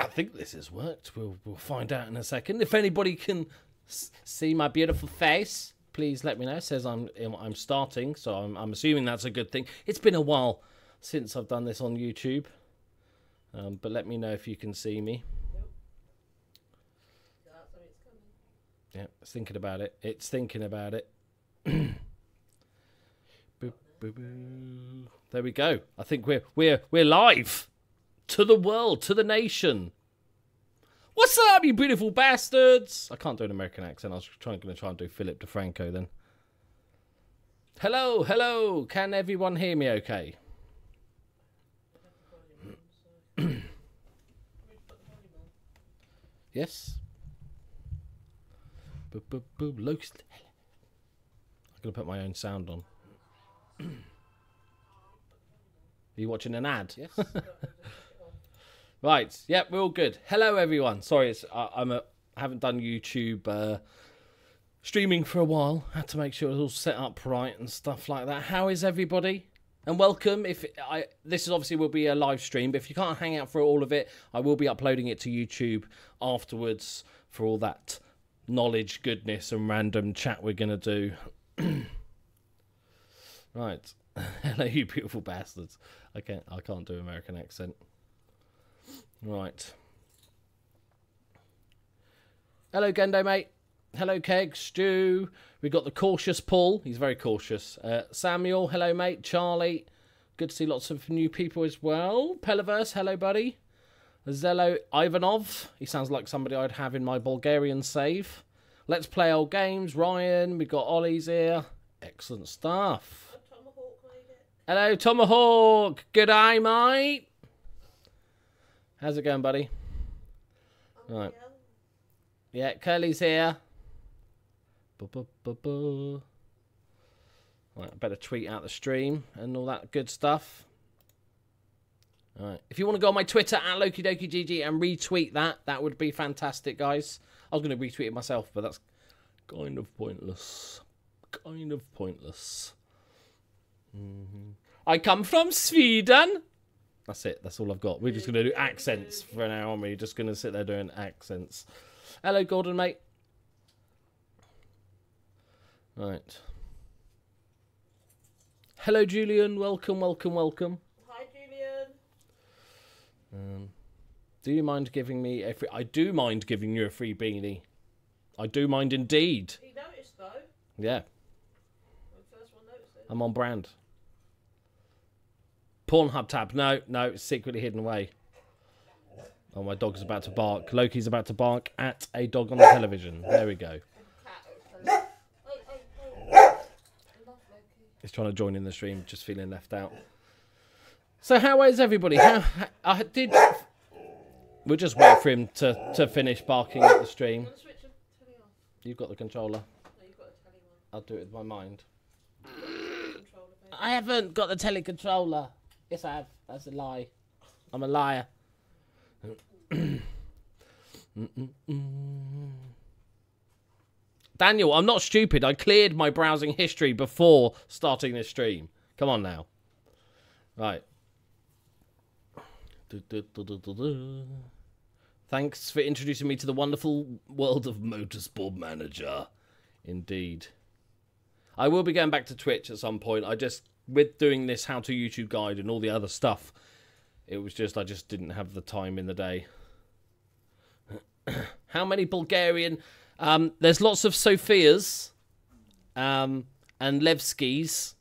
I think this has worked. We'll find out in a second. If anybody can see my beautiful face, please let me know. It says I'm starting, so I'm assuming that's a good thing. It's been a while since I've done this on YouTube, but let me know if you can see me. Yeah, it's thinking about it. It's thinking about it. Boop, boop, boop. There we go. I think we're live to the world, to the nation. What's up, you beautiful bastards? I can't do an American accent. I was going to try and do Philip DeFranco then. Hello, hello. Can everyone hear me okay? Yes. Boop, boop, boop. Loki. I'm going to put my own sound on. Are you watching an ad? Yes. Right. Yep, we're all good. Hello, everyone. Sorry, I haven't done YouTube streaming for a while. Had to make sure it was all set up right and stuff like that. How is everybody? And welcome. This is obviously will be a live stream, but if you can't hang out for all of it, I will be uploading it to YouTube afterwards for all that knowledge, goodness, and random chat we're gonna do. Right. Hello, you beautiful bastards. I can't do American accent. Right. Hello, Gendo, mate. Hello, Keg, Stu. We got the cautious Paul. He's very cautious. Samuel, hello, mate. Charlie. Good to see lots of new people as well. Pelaverse, hello, buddy. Zello Ivanov. He sounds like somebody I'd have in my Bulgarian save. Let's play old games. Ryan. We got Ollie's here. Excellent stuff. Hello, Tomahawk. Good eye, mate. How's it going, buddy? Right. Yeah, Curly's here. Right, I better tweet out the stream and all that good stuff. All right. If you want to go on my Twitter at LokiDokiGG and retweet that, that would be fantastic, guys. I was going to retweet it myself, but that's kind of pointless. Kind of pointless. I come from Sweden. That's it. That's all I've got. We're just going to do accents for an hour, aren't we? Just going to sit there doing accents. Hello, Gordon, mate. Right. Hello, Julian. Welcome, welcome, welcome. Hi, Julian. Do you mind giving me a free... I do mind giving you a free beanie. I do mind indeed. He noticed, though. Yeah. I'm the first one noticing. I'm on brand. Pornhub tab. No, it's secretly hidden away. Oh, my dog's about to bark. Loki's about to bark at a dog on the television. There we go. He's trying to join in the stream, just feeling left out. So how is everybody? We'll just wait for him to finish barking at the stream. You've got the controller. No, you've got a telly one. I'll do it with my mind. Controller, I haven't got the telecontroller. Yes, I have. That's a lie. I'm a liar. Daniel, I'm not stupid. I cleared my browsing history before starting this stream. Come on now. Right. Thanks for introducing me to the wonderful world of Motorsport Manager. Indeed. I will be going back to Twitch at some point. With doing this how to YouTube guide and all the other stuff, it was just, I just didn't have the time in the day. How many Bulgarian... there's lots of Sofias and Levskis.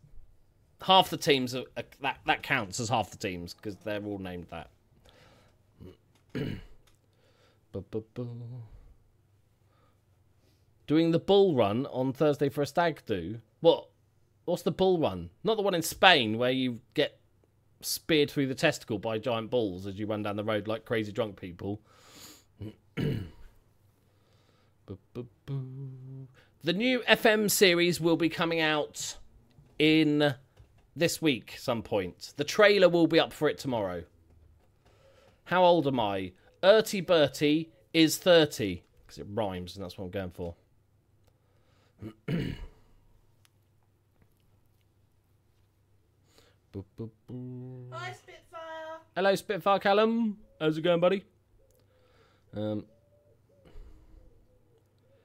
Half the teams, that counts as half the teams, because they're all named that. Doing the bull run on Thursday for a stag do? What's the bull run? Not the one in Spain where you get speared through the testicle by giant bulls as you run down the road like crazy drunk people. The new FM series will be coming out in this week some point. The trailer will be up for it tomorrow. How old am I? Erty Bertie is 30. Because it rhymes and that's what I'm going for. Hi, Spitfire. Hello, Spitfire Callum. How's it going, buddy?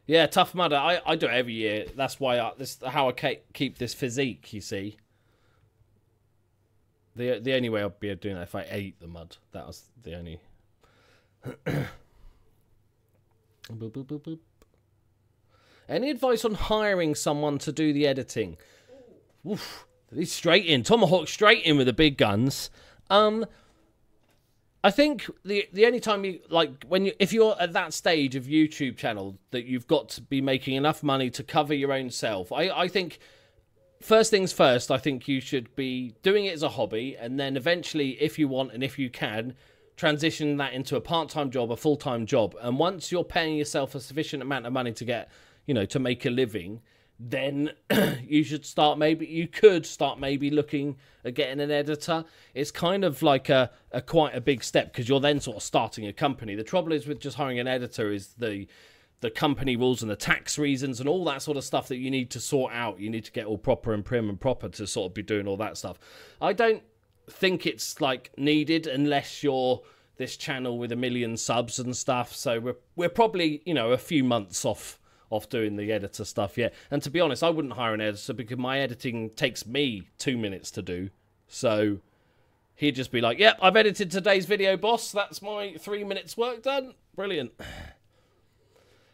Yeah, Tough Mudder. I do it every year. That's why this how I keep this physique. You see, the only way I'd be doing that if I ate the mud. That was the only. Boop, boop, boop, boop. Any advice on hiring someone to do the editing? Oof, he's straight in. Tomahawk straight in with the big guns. I think the only time you if you're at that stage of YouTube channel that you've got to be making enough money to cover your own self. I think first things first, I think you should be doing it as a hobby, and then eventually, if you want and if you can, transition that into a part-time job, a full-time job. And once you're paying yourself a sufficient amount of money to get, to make a living, then you could start maybe looking at getting an editor. It's kind of like a quite a big step, because you're then sort of starting a company. The trouble is with just hiring an editor is the company rules and the tax reasons and all that sort of stuff that you need to sort out. You need to get all proper and prim and proper to sort of be doing all that stuff. I don't think it's needed unless you're this channel with 1 million subs and stuff. So we're probably a few months off doing the editor stuff yet. And to be honest, I wouldn't hire an editor because my editing takes me 2 minutes to do. So he'd just be like, "Yep, I've edited today's video, boss. That's my 3 minutes work done. Brilliant."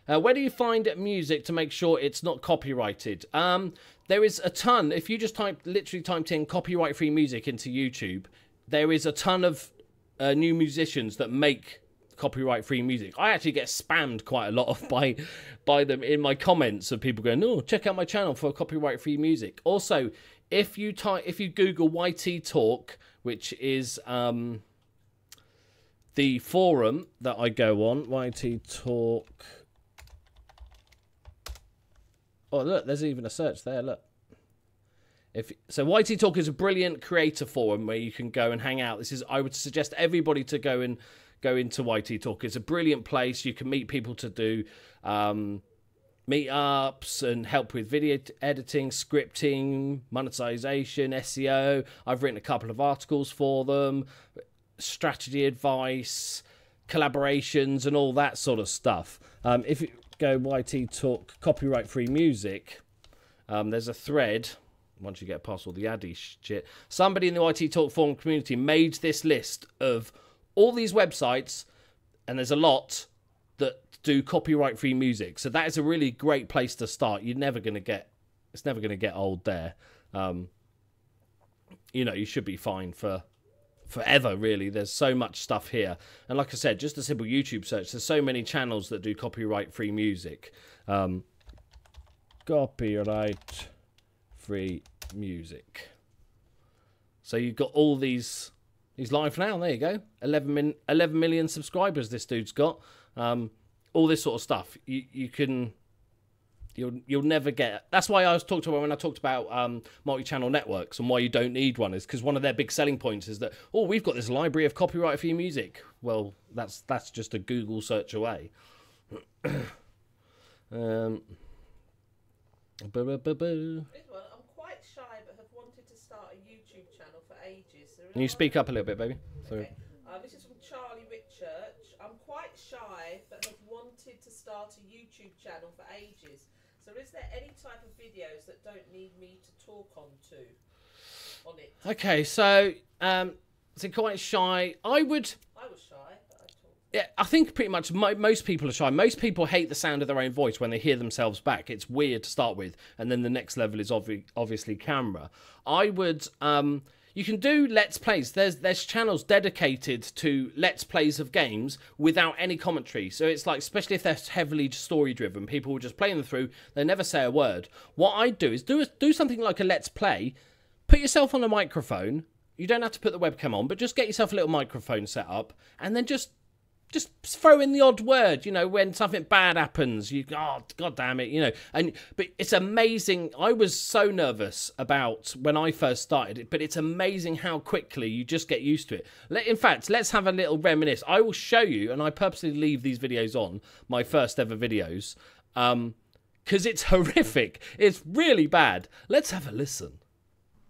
Where do you find music to make sure it's not copyrighted? There is a ton. If you just literally typed in copyright-free music into YouTube, there is a ton of new musicians that make copyright-free music. I actually get spammed quite a lot by them in my comments of people going, "Oh, check out my channel for copyright-free music." Also, if you Google YT Talk, which is the forum that I go on, YT Talk. Oh, look, there's even a search there, look. So YT Talk is a brilliant creator forum where you can go and hang out. I would suggest everybody to go into YT Talk. It's a brilliant place. You can meet people to do meetups and help with video editing, scripting, monetization, SEO. I've written a couple of articles for them, strategy advice, collaborations, and all that sort of stuff. If you go YT Talk copyright-free music, there's a thread. Once you get past all the addy shit, somebody in the YT Talk forum community made this list of all these websites, and there's a lot that do copyright-free music. So that is a really great place to start. It's never going to get old there. You should be fine for forever, really. There's so much stuff here. And like I said, just a simple YouTube search. There's so many channels that do copyright-free music. Copyright-free music. So you've got all these... He's live now. There you go. 11 million subscribers this dude's got. All this sort of stuff. You'll never get. That's why I was talking about when I talked about multi-channel networks and why you don't need one, is because one of their big selling points is that, oh, we've got this library of copyright-free music. Well, that's just a Google search away. I'm quite shy, but have wanted to start a YouTube channel for ages. Can you speak up a little bit, baby? Okay. This is from Charlie Whitchurch. I'm quite shy, but have wanted to start a YouTube channel for ages. So is there any type of videos that don't need me to talk on it? Okay, so quite shy. I was shy, but I talked. Yeah, I think pretty much most people are shy. Most people hate the sound of their own voice when they hear themselves back. It's weird to start with, and then the next level is obviously camera. I would... you can do Let's Plays. There's channels dedicated to Let's Plays of games without any commentary. So it's like, especially if they're heavily story-driven, people will just play them through. They never say a word. What I'd do is do something like a Let's Play. Put yourself on a microphone. You don't have to put the webcam on, but just get yourself a little microphone set up, and then just throw in the odd word, when something bad happens, oh, God damn it, but it's amazing. I was so nervous about when I first started it, but it's amazing how quickly you just get used to it. In fact, let's have a little reminisce. I will show you, and I purposely leave these videos on, my first ever videos, because it's horrific. It's really bad. Let's have a listen.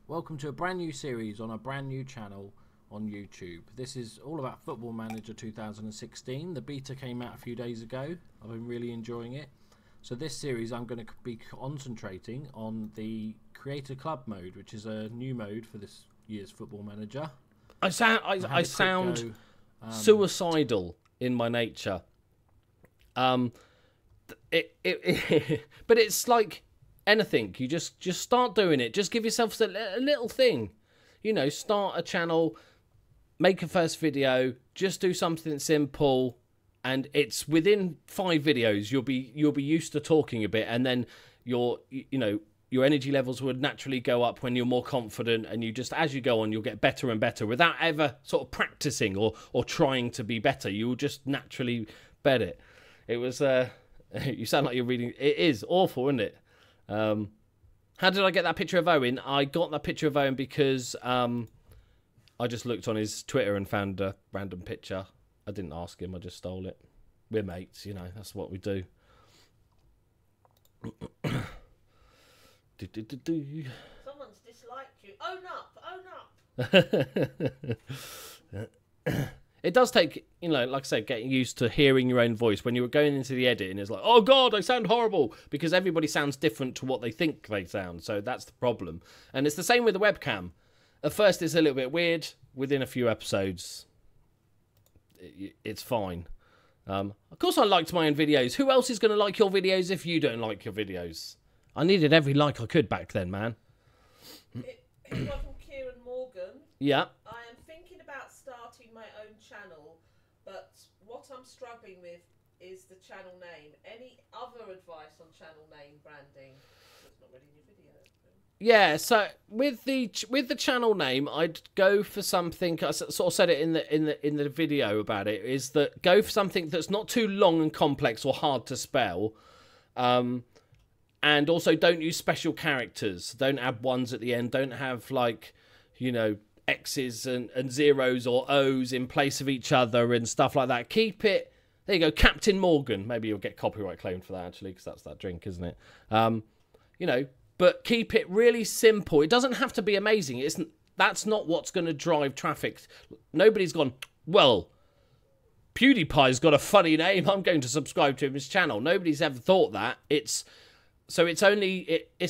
Welcome to a brand new series on a brand new channel on YouTube. This is all about Football Manager 2016. The beta came out a few days ago. I've been really enjoying it. So this series I'm going to be concentrating on the Creator Club mode, which is a new mode for this year's Football Manager. I sound suicidal in my nature. But it's like anything. You just start doing it. Just give yourself a little thing. You know, start a channel, make a first video, just do something simple, and it's within 5 videos you'll be used to talking a bit, and then your energy levels would naturally go up when you're more confident, and you just, as you go on, you'll get better and better without ever sort of practicing or trying to be better. You'll just naturally bet it. It was you sound like you're reading. It is awful, isn't it? How did I get that picture of Owen? I got that picture of Owen because I just looked on his Twitter and found a random picture. I didn't ask him, I just stole it. We're mates, you know, that's what we do. Someone's disliked you. Own up. It does take, you know, like I said, getting used to hearing your own voice. When you were going into the edit and it's like, oh God, I sound horrible, because everybody sounds different to what they think they sound. So that's the problem. And it's the same with the webcam. At first it's a little bit weird. Within a few episodes, it's fine. Of course I liked my own videos. Who else is going to like your videos if you don't like your videos? I needed every like I could back then, man. Here's one from Kieran Morgan. Yeah. I am thinking about starting my own channel, but what I'm struggling with is the channel name. Any other advice on channel name branding? It's not really in your video. Yeah, so with the channel name, I'd go for something. I sort of said it in the video about it. Is that go for something that's not too long and complex or hard to spell, and also don't use special characters. Don't add ones at the end. Don't have, like, you know, X's and zeros or O's in place of each other and stuff like that. Keep it. There you go, Captain Morgan. Maybe you'll get copyright claimed for that, actually, because that's that drink, isn't it? You know. But keep it really simple. It doesn't have to be amazing. That's not what's going to drive traffic. Nobody's gone, well, PewDiePie's got a funny name, I'm going to subscribe to his channel. Nobody's ever thought that. It's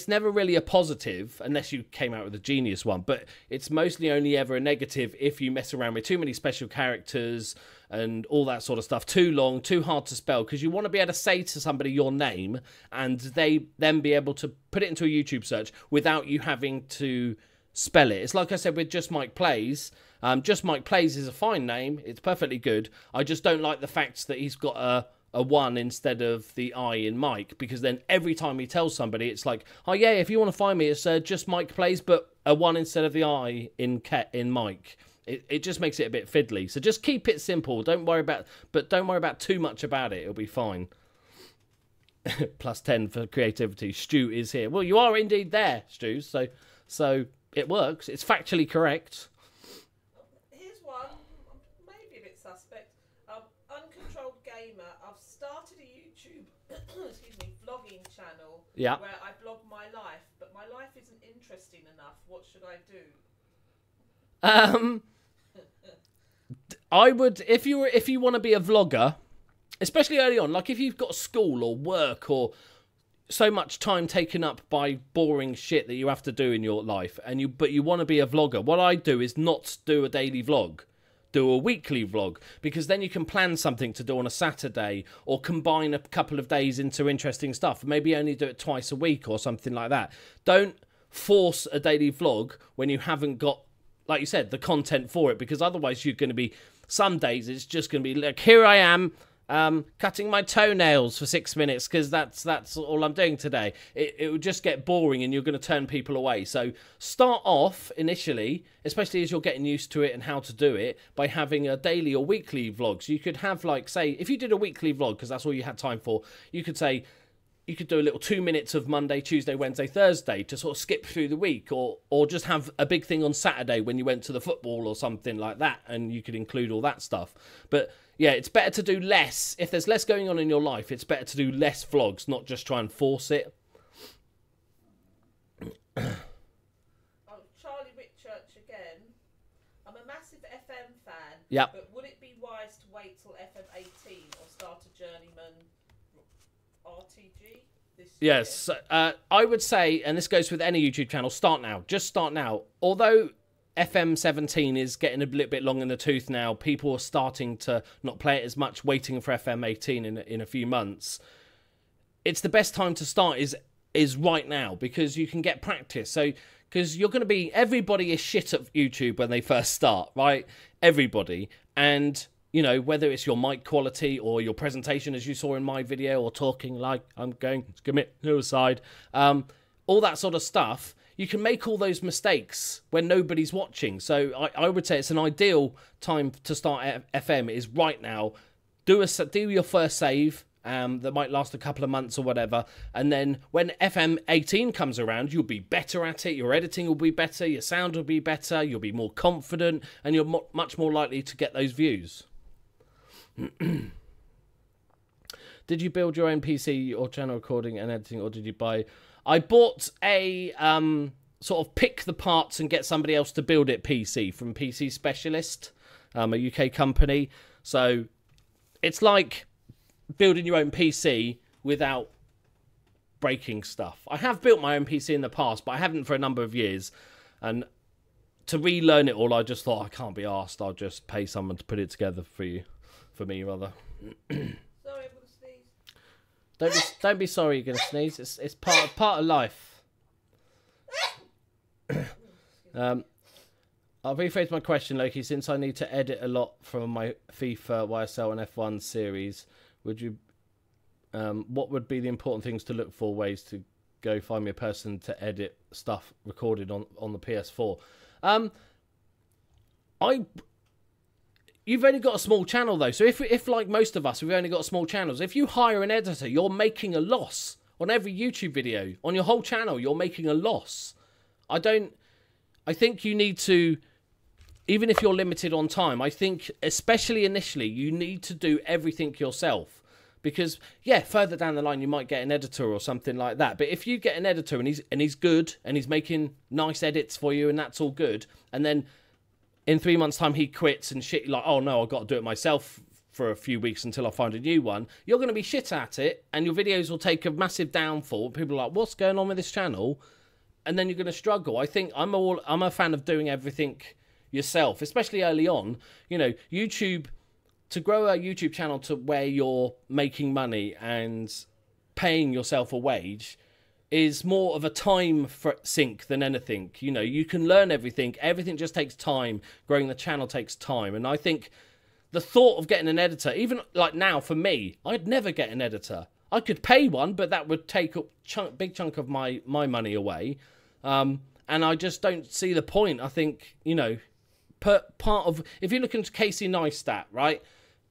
never really a positive unless you came out with a genius one. But it's mostly only ever a negative if you mess around with too many special characters and all that sort of stuff. Too long, too hard to spell, because you want to be able to say to somebody your name and they then be able to put it into a YouTube search without you having to spell it. It's like I said with Just Mike Plays. Just Mike Plays is a fine name. It's perfectly good. I just don't like the fact that he's got a 1 instead of the I in Mike, because then every time he tells somebody, it's like, oh yeah, if you want to find me, it's Just Mike Plays, but a 1 instead of the I in Mike. It just makes it a bit fiddly. So just keep it simple. Don't worry about too much about it. It'll be fine. Plus 10 for creativity. Stu is here. Well, you are indeed there, Stu. So it works. It's factually correct. Here's one, maybe a bit suspect. Uncontrolled Gamer. I've started a YouTube vlogging channel where I blog my life, but my life isn't interesting enough. What should I do? I would, if you want to be a vlogger, especially early on, like if you've got school or work or so much time taken up by boring shit that you have to do in your life, but you want to be a vlogger, what I do is not do a daily vlog. Do a weekly vlog, because then you can plan something to do on a Saturday or combine a couple of days into interesting stuff. Maybe only do it twice a week or something like that. Don't force a daily vlog when you haven't got, like you said, the content for it, because otherwise you're going to be, some days it's just going to be like, here I am cutting my toenails for 6 minutes because that's all I'm doing today. It would just get boring and you're going to turn people away. So start off initially, especially as you're getting used to it and how to do it, by having a daily or weekly vlog. So you could have, like, say, if you did a weekly vlog because that's all you had time for, you could say, you could do a little 2 minutes of Monday, Tuesday, Wednesday, Thursday to sort of skip through the week, or just have a big thing on Saturday when you went to the football or something like that, and you could include all that stuff. But yeah, it's better to do less. If there's less going on in your life, it's better to do less vlogs, not just try and force it. Charlie Whitchurch again. I'm a massive Yep. But would it be wise to wait till FM 18 or start a journeyman RTG this year? Yes, I would say, and this goes with any YouTube channel, start now. Just start now. Although FM 17 is getting a little bit long in the tooth now, people are starting to not play it as much, waiting for FM 18 in a few months. It's the best time to start is right now, because you can get practice. So, because you're going to be, everybody is shit at YouTube when they first start, right? Everybody. And, you know, whether it's your mic quality or your presentation, as you saw in my video, or talking like I'm going to commit suicide, all that sort of stuff, you can make all those mistakes when nobody's watching. So I would say it's an ideal time to start FM is right now. Do your first save. That might last a couple of months or whatever, and then when FM 18 comes around, you'll be better at it, your editing will be better, your sound will be better, you'll be more confident, and you're much more likely to get those views. Did you build your own PC or channel recording and editing, or did you buy... I bought a sort of pick the parts and get somebody else to build it PC from PC Specialist, a UK company. So it's like building your own PC without breaking stuff. I have built my own PC in the past, but I haven't for a number of years. And to relearn it all, I just thought, I can't be arsed. I'll just pay someone to put it together for you. For me, rather. Sorry, I'm gonna sneeze. Don't be sorry you're going to sneeze. It's part of life. I'll rephrase my question, Loki. Since I need to edit a lot from my FIFA, YSL and F1 series, would you? What would be the important things to look for? Ways to go find me a person to edit stuff recorded on the PS4. You've only got a small channel though, so if like most of us, we've only got small channels. If you hire an editor, you're making a loss on every YouTube video on your whole channel. You're making a loss. I think you need to. Even if you're limited on time, I think, especially initially, you need to do everything yourself. Because, yeah, further down the line, you might get an editor or something like that. But if you get an editor and he's good, and he's making nice edits for you, and that's all good, and then in 3 months' time he quits and shit, like, oh, no, I've got to do it myself for a few weeks until I find a new one, you're going to be shit at it, and your videos will take a massive downfall. People are like, what's going on with this channel? And then you're going to struggle. I think I'm a fan of doing everything yourself, especially early on. You know, YouTube, to grow a YouTube channel to where you're making money and paying yourself a wage is more of a time sink than anything. You know, you can learn everything. Everything just takes time. Growing the channel takes time. And I think the thought of getting an editor, even like now for me, I'd never get an editor. I could pay one, but that would take a big chunk of my money away. And I just don't see the point. I think, you know, part of, if you look into Casey Neistat, right?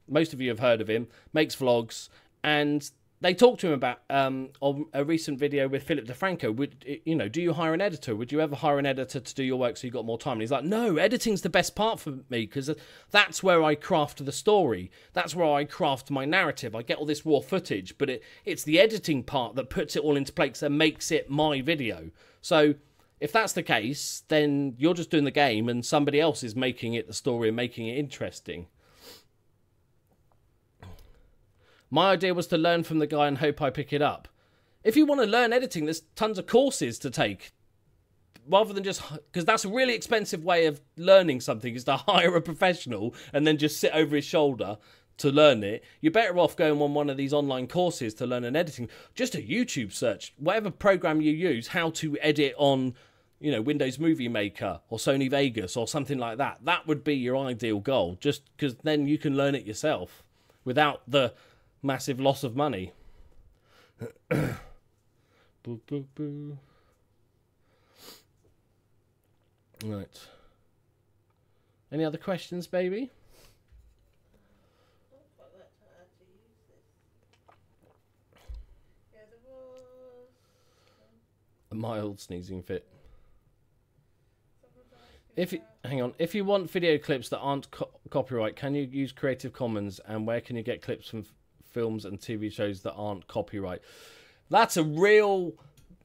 Most of you have heard of him, makes vlogs, and they talked to him about on a recent video with Philip DeFranco. You know, do you hire an editor? Would you ever hire an editor to do your work so you got more time? And he's like, no, editing's the best part for me, because that's where I craft the story. That's where I craft my narrative. I get all this raw footage, but it's the editing part that puts it all into place and makes it my video. So if that's the case, then you're just doing the game and somebody else is making it the story and making it interesting. My idea was to learn from the guy and hope I pick it up. If you want to learn editing, there's tons of courses to take. Rather than just... Because that's a really expensive way of learning something, is to hire a professional and then just sit over his shoulder to learn it. You're better off going on one of these online courses to learn an editing. Just a YouTube search. Whatever program you use, how to edit on, you know, Windows Movie Maker or Sony Vegas or something like that. That would be your ideal goal. Just because then you can learn it yourself without the massive loss of money. Boo, boo, boo. Right. Any other questions, baby? A mild sneezing fit. If you want video clips that aren't copyright, can you use Creative Commons? And where can you get clips from films and TV shows that aren't copyright? That's a real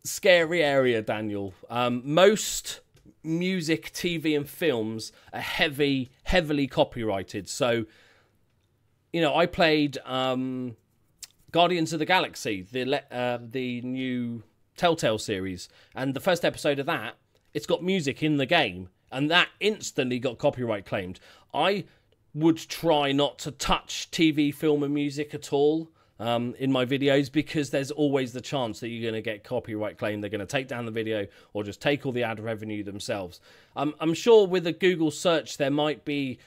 scary area, Daniel. Most music, TV and films are heavily copyrighted. So, you know, I played Guardians of the Galaxy, the new Telltale series, and the first episode of that, it's got music in the game, and that instantly got copyright claimed. I would try not to touch TV, film and music at all in my videos, because there's always the chance that you're going to get copyright claim. They're going to take down the video or just take all the ad revenue themselves. I'm sure with a Google search there might be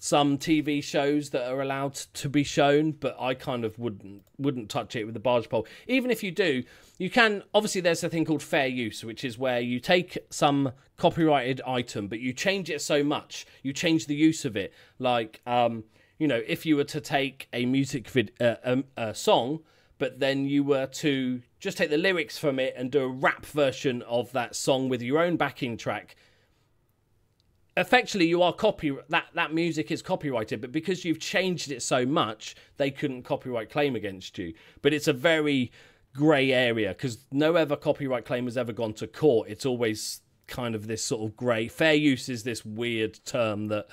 some TV shows that are allowed to be shown, but I kind of wouldn't touch it with a barge pole. Even if you do, you can, obviously there's a thing called fair use, which is where you take some copyrighted item, but you change it so much, you change the use of it. Like, you know, if you were to take a music a song, but then you were to just take the lyrics from it and do a rap version of that song with your own backing track, effectively you are that music is copyrighted, but because you've changed it so much, they couldn't copyright claim against you. But it's a very grey area, because no other copyright claim has ever gone to court. It's always kind of this sort of grey. Fair use is this weird term that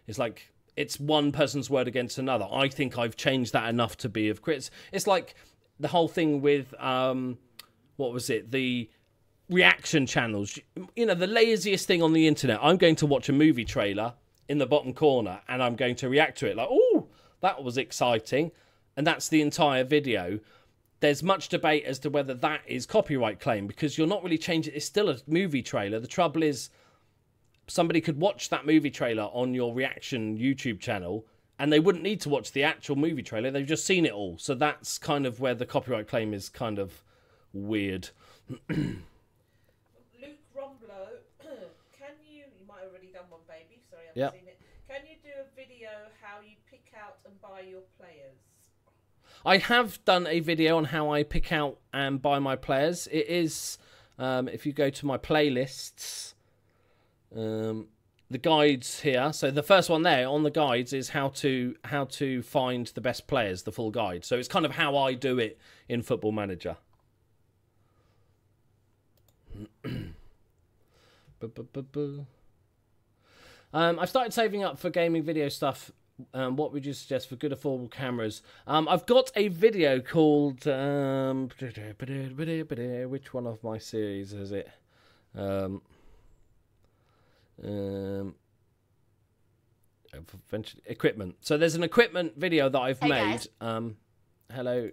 is like, it's one person's word against another. I think I've changed that enough to be of crits. It's like the whole thing with what was it, the reaction channels. You know, the laziest thing on the internet. I'm going to watch a movie trailer in the bottom corner and I'm going to react to it like, oh, that was exciting, and that's the entire video. There's much debate as to whether that is copyright claim, because you're not really changing. It's still a movie trailer. The trouble is, somebody could watch that movie trailer on your reaction YouTube channel and they wouldn't need to watch the actual movie trailer. They've just seen it all. So that's kind of where the copyright claim is kind of weird. Might have already done one, baby. Sorry, I haven't Yep. seen it. Can you do a video how you pick out and buy your players? I have done a video on how I pick out and buy my players. It is, if you go to my playlists, the guides here. So the first one there on the guides is how to find the best players, the full guide. So it's kind of how I do it in Football Manager. I've started saving up for gaming video stuff. What would you suggest for good affordable cameras? I've got a video called which one of my series is it? Equipment. So there's an equipment video that I've made. Hello,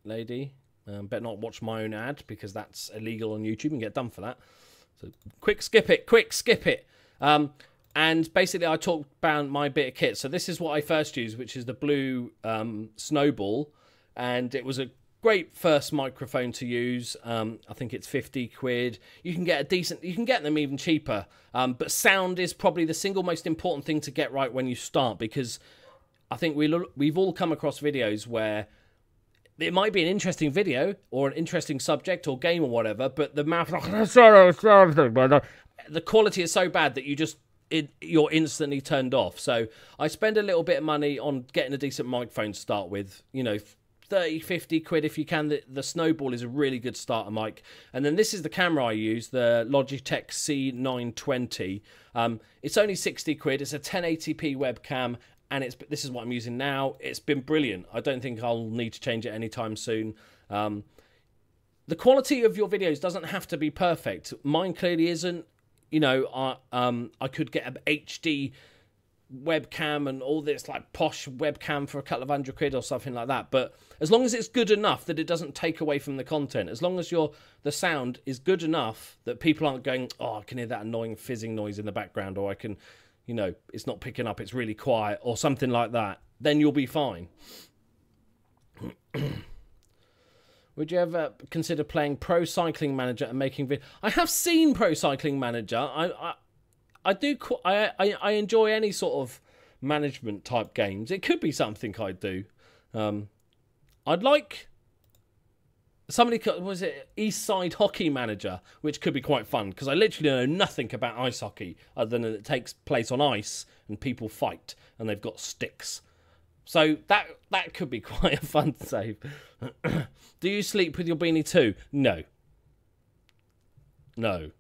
lady. Better not watch my own ad, because that's illegal on YouTube and get done for that. So quick skip it. And basically I talked about my bit of kit. So this is what I first used, which is the blue snowball, and it was a great first microphone to use. I think it's 50 quid. You can get you can get them even cheaper. But sound is probably the single most important thing to get right when you start, because I think we've all come across videos where it might be an interesting video or an interesting subject or game or whatever, but the mouth, the quality is so bad that you're instantly turned off. So I spend a little bit of money on getting a decent microphone to start with, you know, 30, 50 quid if you can. The Snowball is a really good starter mic. And then this is the camera I use, the Logitech C920. It's only 60 quid. It's a 1080p webcam, and this is what I'm using now. It's been brilliant. I don't think I'll need to change it anytime soon. The quality of your videos doesn't have to be perfect. Mine clearly isn't. You know, I could get an HD webcam and all this like posh webcam for a couple of £100 or something like that. But as long as it's good enough that it doesn't take away from the content, as long as the sound is good enough that people aren't going, oh, I can hear that annoying fizzing noise in the background, or I can, you know, it's not picking up, it's really quiet or something like that, then you'll be fine. Would you ever consider playing Pro Cycling Manager and making videos? I have seen Pro Cycling Manager. I enjoy any sort of management type games. It could be something I'd do. I'd like somebody, was it East Side Hockey Manager, which could be quite fun, because I literally know nothing about ice hockey other than it takes place on ice and people fight and they've got sticks. So that could be quite a fun save. Do you sleep with your beanie too? No. No.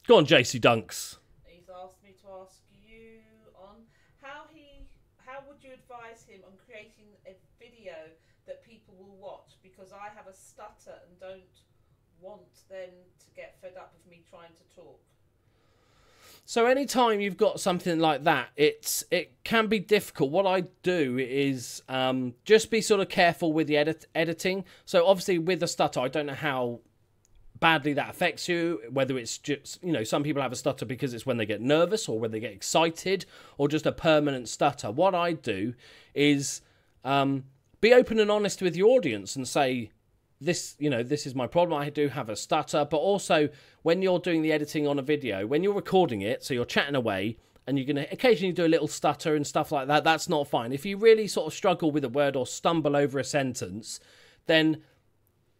Go on, JC Dunks. He's asked me to ask you on how would you advise him on creating a video that people will watch, because I have a stutter and don't want them to get fed up with me trying to talk. So anytime you've got something like that, it can be difficult. What I do is just be sort of careful with the editing. So obviously with the stutter, I don't know how badly that affects you, whether it's just, some people have a stutter because it's when they get nervous or when they get excited or just a permanent stutter. What I do is be open and honest with your audience and say, this is my problem. I do have a stutter. But also when you're doing the editing on a video, when you're recording it, so you're chatting away and you're going to occasionally do a little stutter and stuff like that, that's not fine. If you really sort of struggle with a word or stumble over a sentence, then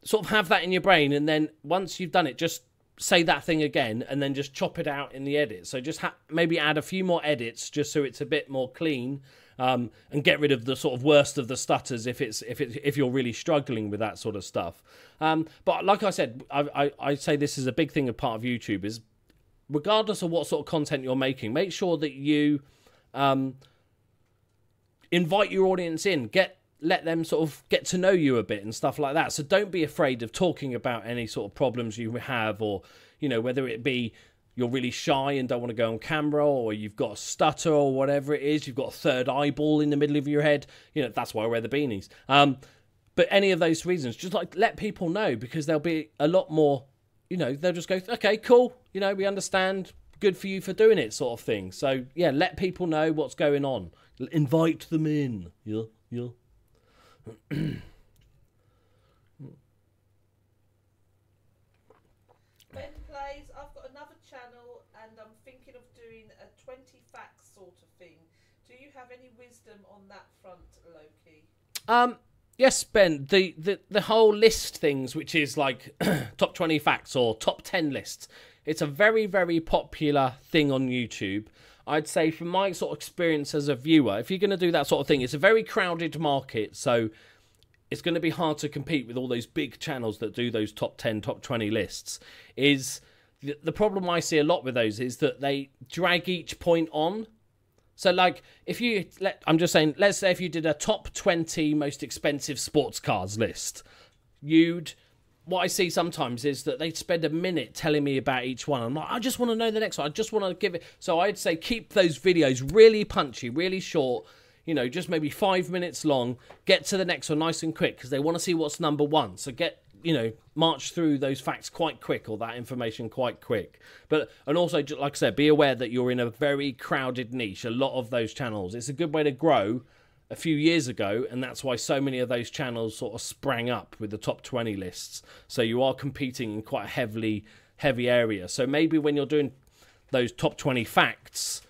sort of have that in your brain, and then once you've done it, just say that thing again and then just chop it out in the edit. So just maybe add a few more edits just so it's a bit more clean, and get rid of the sort of worst of the stutters if you're really struggling with that sort of stuff. But like I said, I say this is a big thing, a part of YouTube, is regardless of what sort of content you're making, make sure that you invite your audience in, let them sort of get to know you a bit and stuff like that. So don't be afraid of talking about any sort of problems you have, or, whether it be you're really shy and don't want to go on camera, or you've got a stutter or whatever it is, you've got a third eyeball in the middle of your head. That's why I wear the beanies. But any of those reasons, just let people know, because there'll be a lot more, they'll just go, okay, cool. We understand. Good for you for doing it, sort of thing. So yeah, let people know what's going on. Invite them in. Yeah. Ben plays, I've got another channel and I'm thinking of doing a 20 facts sort of thing. Do you have any wisdom on that front, Loki? Yes, Ben, the whole list things, which is like top 20 facts or top 10 lists, it's a very, very popular thing on YouTube. I'd say from my sort of experience as a viewer, if you're going to do that sort of thing, it's a very crowded market, so it's going to be hard to compete with all those big channels that do those top 10, top 20 lists. The problem I see a lot with those is that they drag each point on. So like, let's say if you did a top 20 most expensive sports cars list, what I see sometimes is that they spend a minute telling me about each one. I'm like, I just want to know the next one. I just want to give it. So I'd say keep those videos really punchy, really short, just maybe 5 minutes long. Get to the next one nice and quick, because they want to see what's number one. So march through those facts quite quick, or that information quite quick. And also, like I said, be aware that you're in a very crowded niche. A lot of those channels, it's a good way to grow a few years ago, and that's why so many of those channels sort of sprang up with the top 20 lists. So you are competing in quite a heavy area. So maybe when you're doing those top 20 facts,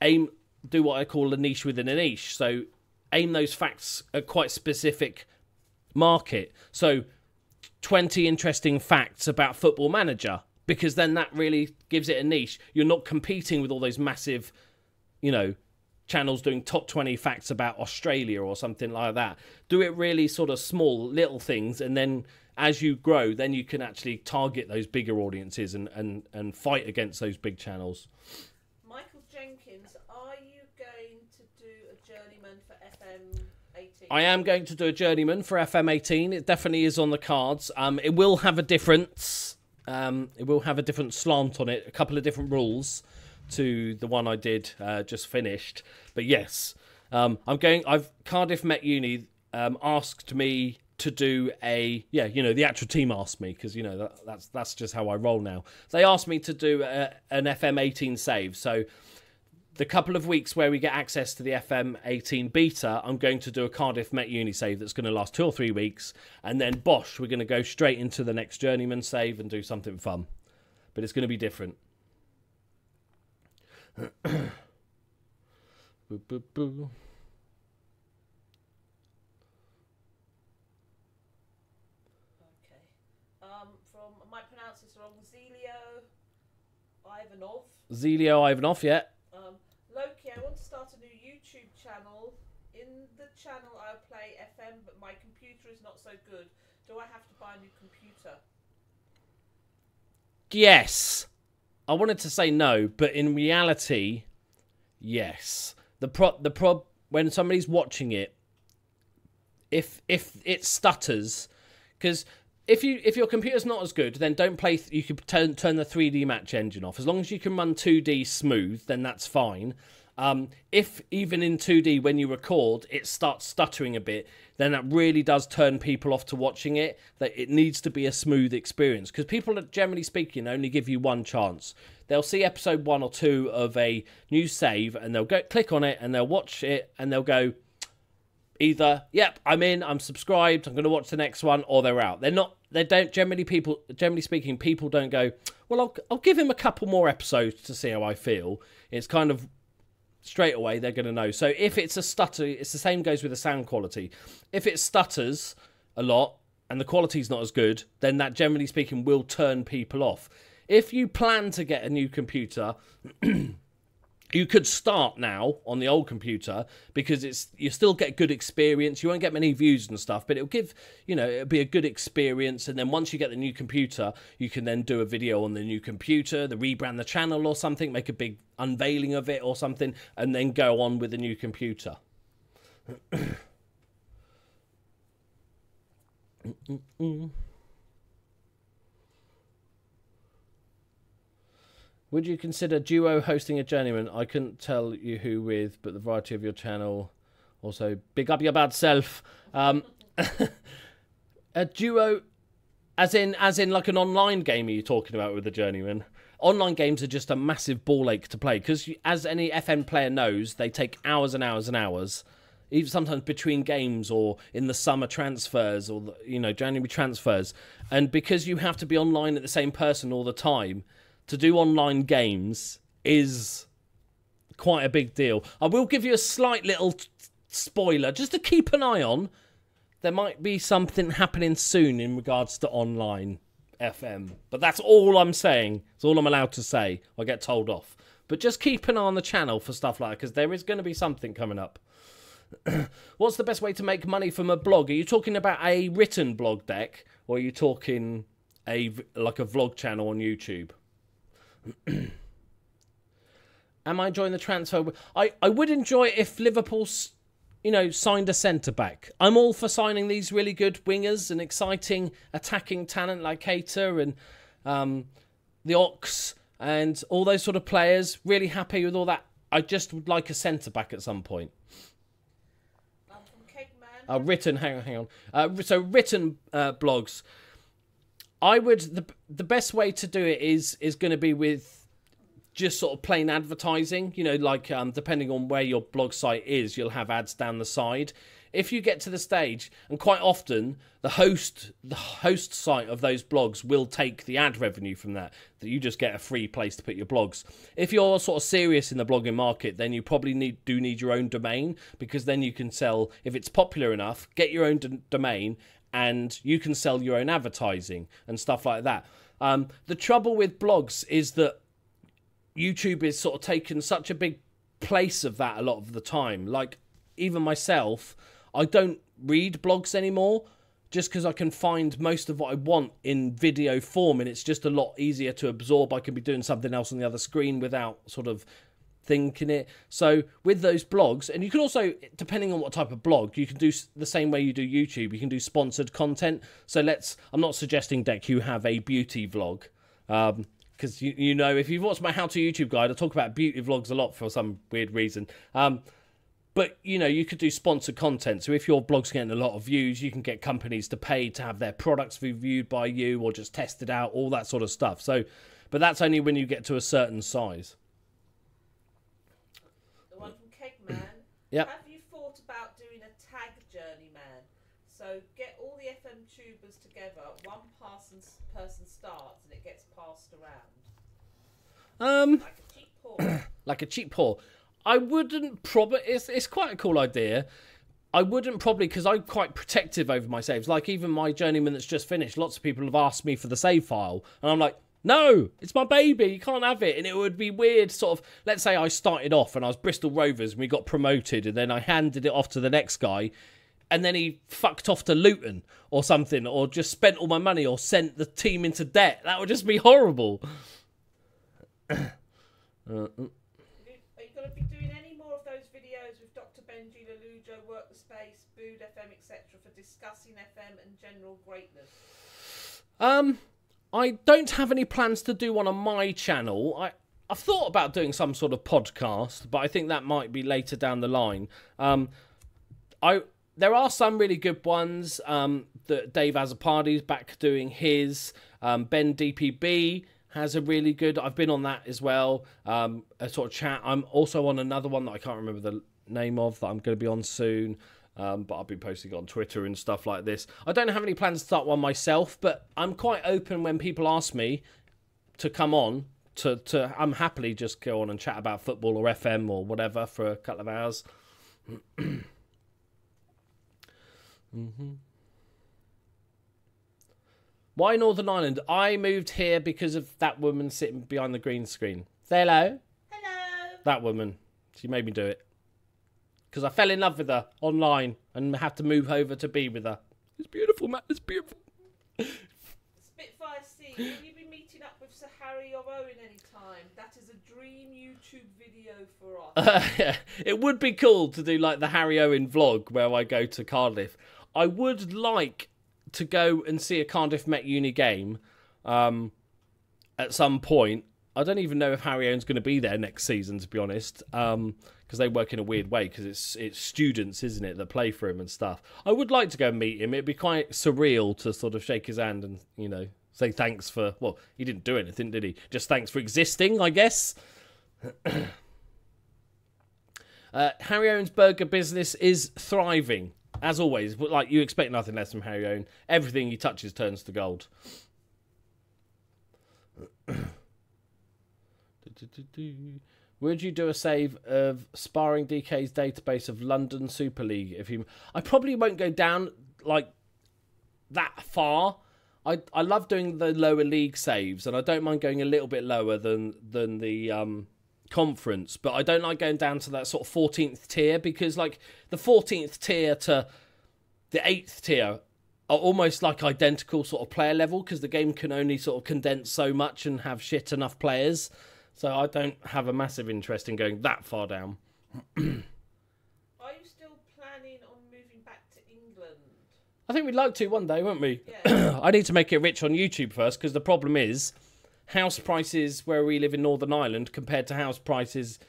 do what I call a niche within a niche. So aim those facts at quite specific market. So 20 interesting facts about Football Manager, because then that really gives it a niche. You're not competing with all those massive, channels doing top 20 facts about Australia or something like that. Do it really sort of small, little things, and then as you grow, then you can actually target those bigger audiences and fight against those big channels. Michael Jenkins, are you going to do a journeyman for FM 18? I am going to do a journeyman for FM 18. It definitely is on the cards. It will have a difference. It will have a different slant on it, a couple of different rules to the one I did just finished. But yes, Cardiff Met Uni asked me to do the actual team asked me, because that's just how I roll now. They asked me to do an FM 18 save. So the couple of weeks where we get access to the FM 18 beta, I'm going to do a Cardiff Met Uni save that's going to last 2 or 3 weeks, and then bosh, we're going to go straight into the next journeyman save and do something fun. But it's going to be different. Boo, boo, boo. Okay. From, I might pronounce this wrong, Zelio Ivanov, yeah. Loki, I want to start a new YouTube channel. In the channel I play FM, but my computer is not so good. Do I have to buy a new computer? Yes. I wanted to say no, but in reality, yes. When somebody's watching it, if it stutters, because if your computer's not as good, then don't play. You could turn the 3D match engine off. As long as you can run 2D smooth, then that's fine. If even in 2D when you record it starts stuttering a bit, then that really does turn people off to watching it. That it needs to be a smooth experience, because people, generally speaking, only give you one chance. They'll see episode 1 or 2 of a new save and they'll go click on it and they'll watch it and they'll go either, yep, I'm in, I'm subscribed, I'm going to watch the next one, or they're out. Generally speaking, people don't go, well, I'll give him a couple more episodes to see how I feel. It's kind of straight away they're going to know. So if it's a stutter, it's the same goes with the sound quality. If it stutters a lot and the quality's not as good, then that, generally speaking, will turn people off. If you plan to get a new computer, you could start now on the old computer, because you still get good experience. You won't get many views and stuff, but it'll give, it'll be a good experience. And then once you get the new computer, you can then do a video on the new computer, rebrand the channel or something, make a big unveiling of it or something, and then go on with the new computer. Would you consider duo hosting a journeyman? I couldn't tell you who with, but the variety of your channel. Also, big up your bad self. A duo, as in like an online game, are you talking about with the journeyman? Online games are just a massive ball ache to play, because as any FN player knows, they take hours and hours and hours, even sometimes between games or in the summer transfers or January transfers. And because you have to be online at the same person all the time, to do online games is quite a big deal. I will give you a slight little spoiler, just to keep an eye on. There might be something happening soon in regards to online FM. But that's all I'm saying. It's all I'm allowed to say. I get told off. But just keep an eye on the channel for stuff like that, because there is going to be something coming up. What's the best way to make money from a blog? Are you talking about a written blog deck, or are you talking like a vlog channel on YouTube? Am I enjoying the transfer? I would enjoy it if Liverpool, signed a centre-back. I'm all for signing these really good wingers and exciting attacking talent like Cater and the Ox and all those sort of players. Really happy with all that. I just would like a centre-back at some point. Written, hang on. So written blogs. I would, the best way to do it is going to be with just sort of plain advertising, depending on where your blog site is, you'll have ads down the side. If you get to the stage, and quite often the host site of those blogs will take the ad revenue from that you just get a free place to put your blogs. If you're sort of serious in the blogging market, then you probably need your own domain, because then you can sell, if it's popular enough, get your own domain, and you can sell your own advertising and stuff like that. The trouble with blogs is that YouTube is sort of taken such a big place of that a lot of the time. Like, even myself, I don't read blogs anymore, just because I can find most of what I want in video form, and it's just a lot easier to absorb. I can be doing something else on the other screen without sort of thinking it. So with those blogs, and you can also, depending on what type of blog, you can do the same way you do YouTube. You can do sponsored content. So I'm not suggesting, Deck, you have a beauty vlog, because if you've watched my how to YouTube guide, I talk about beauty vlogs a lot for some weird reason. But you could do sponsored content. So if your blog's getting a lot of views, you can get companies to pay to have their products reviewed by you, or just tested out, all that sort of stuff. So, but that's only when you get to a certain size. One from Kegman. Yep. Have you thought about doing a tag journeyman? So get all the FM tubers together, one person starts and it gets passed around. Like a cheap pour. Like a cheap pour. I wouldn't probably, it's quite a cool idea. I wouldn't probably, because I'm quite protective over my saves. Like even my journeyman that's just finished, lots of people have asked me for the save file, and I'm like, no, it's my baby, you can't have it. And it would be weird, sort of, let's say I started off and I was Bristol Rovers and we got promoted, and then I handed it off to the next guy, and then he fucked off to Luton or something, or just spent all my money or sent the team into debt. That would just be horrible. Are you going to be doing any more of those videos with Dr. Benji, Lelujo, Work the Space, Bood FM, etc. for discussing FM and general greatness? I don't have any plans to do one on my channel. I've thought about doing some sort of podcast, but I think that might be later down the line. There are some really good ones. That Dave Azzopardi's back doing his. Ben DPB has a really good. I've been on that as well. A sort of chat. I'm also on another one that I can't remember the name of that I'm going to be on soon. But I'll be posting on Twitter and stuff like this. I don't have any plans to start one myself, but I'm quite open when people ask me to come on. I'm happily just go on and chat about football or FM or whatever for a couple of hours. Why Northern Ireland? I moved here because of that woman sitting behind the green screen. Say hello. Hello. That woman. She made me do it. Because I fell in love with her online and had to move over to be with her. It's beautiful, Matt. It's beautiful. Spitfire C, will you be meeting up with Sir Harry or Owen anytime? That is a dream YouTube video for us. Yeah. It would be cool to do like the Harry Owen vlog where I go to Cardiff. I would like to go and see a Cardiff Met Uni game at some point. I don't even know if Harry Owen's going to be there next season, to be honest, because they work in a weird way, because it's students, isn't it, that play for him and stuff. I would like to go and meet him. It'd be quite surreal to sort of shake his hand and, you know, say thanks for... Well, he didn't do anything, did he? Just thanks for existing, I guess. Harry Owen's burger business is thriving, as always. But, like, you expect nothing less from Harry Owen. Everything he touches turns to gold. Would you do a save of Sparring DK's database of London Super League? I probably won't go down like that far. I love doing the lower league saves, and I don't mind going a little bit lower than the conference, but I don't like going down to that sort of 14th tier, because like the 14th tier to the 8th tier are almost like identical sort of player level, because the game can only sort of condense so much and have shit enough players. So I don't have a massive interest in going that far down. Are you still planning on moving back to England? I think we'd like to one day, won't we? Yeah. I need to make it rich on YouTube first, because the problem is house prices where we live in Northern Ireland compared to house prices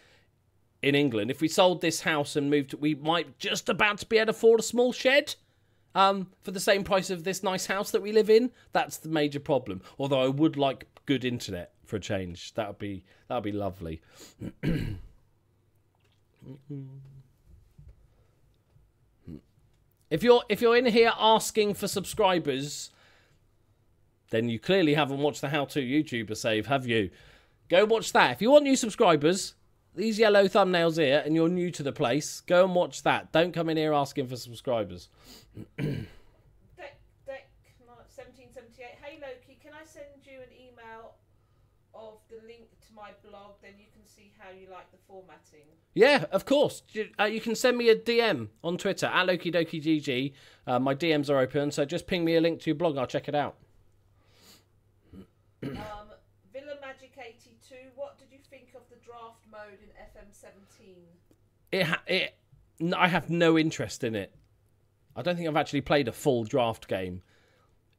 in England. If we sold this house and moved, we might just about to be able to afford a small shed for the same price of this nice house that we live in. That's the major problem. Although I would like good internet for a change. That would be lovely. If you're in here asking for subscribers, then you clearly haven't watched the How To YouTuber save, have you? Go watch that. If you want new subscribers, these yellow thumbnails here, and you're new to the place, go and watch that. Don't come in here asking for subscribers. Deck 1778. Hey Loki, can I send you an email of the link to my blog? Then you can see how you like the formatting. Yeah, of course. You can send me a DM on Twitter at LokiDokiGG. My DMs are open, so just ping me a link to your blog. I'll check it out. Villa Magic 82. What did you think of the draft mode in FM17? I have no interest in it. I don't think I've actually played a full draft game.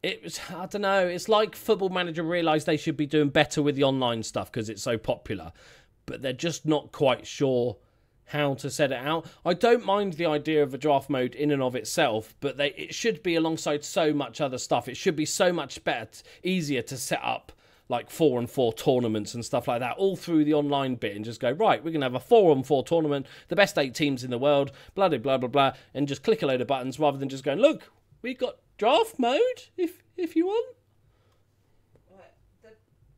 It was, I don't know, it's like Football Manager realised they should be doing better with the online stuff because it's so popular, but they're just not quite sure how to set it out. I don't mind the idea of a draft mode in and of itself, but it should be alongside so much other stuff. It should be so much better, easier to set up like 4-on-4 tournaments and stuff like that all through the online bit, and just go, right, we're going to have a 4-on-4 tournament, the best 8 teams in the world, blah, blah, blah, blah, blah, and just click a load of buttons rather than just going, look, we got draft mode if you want. Right. The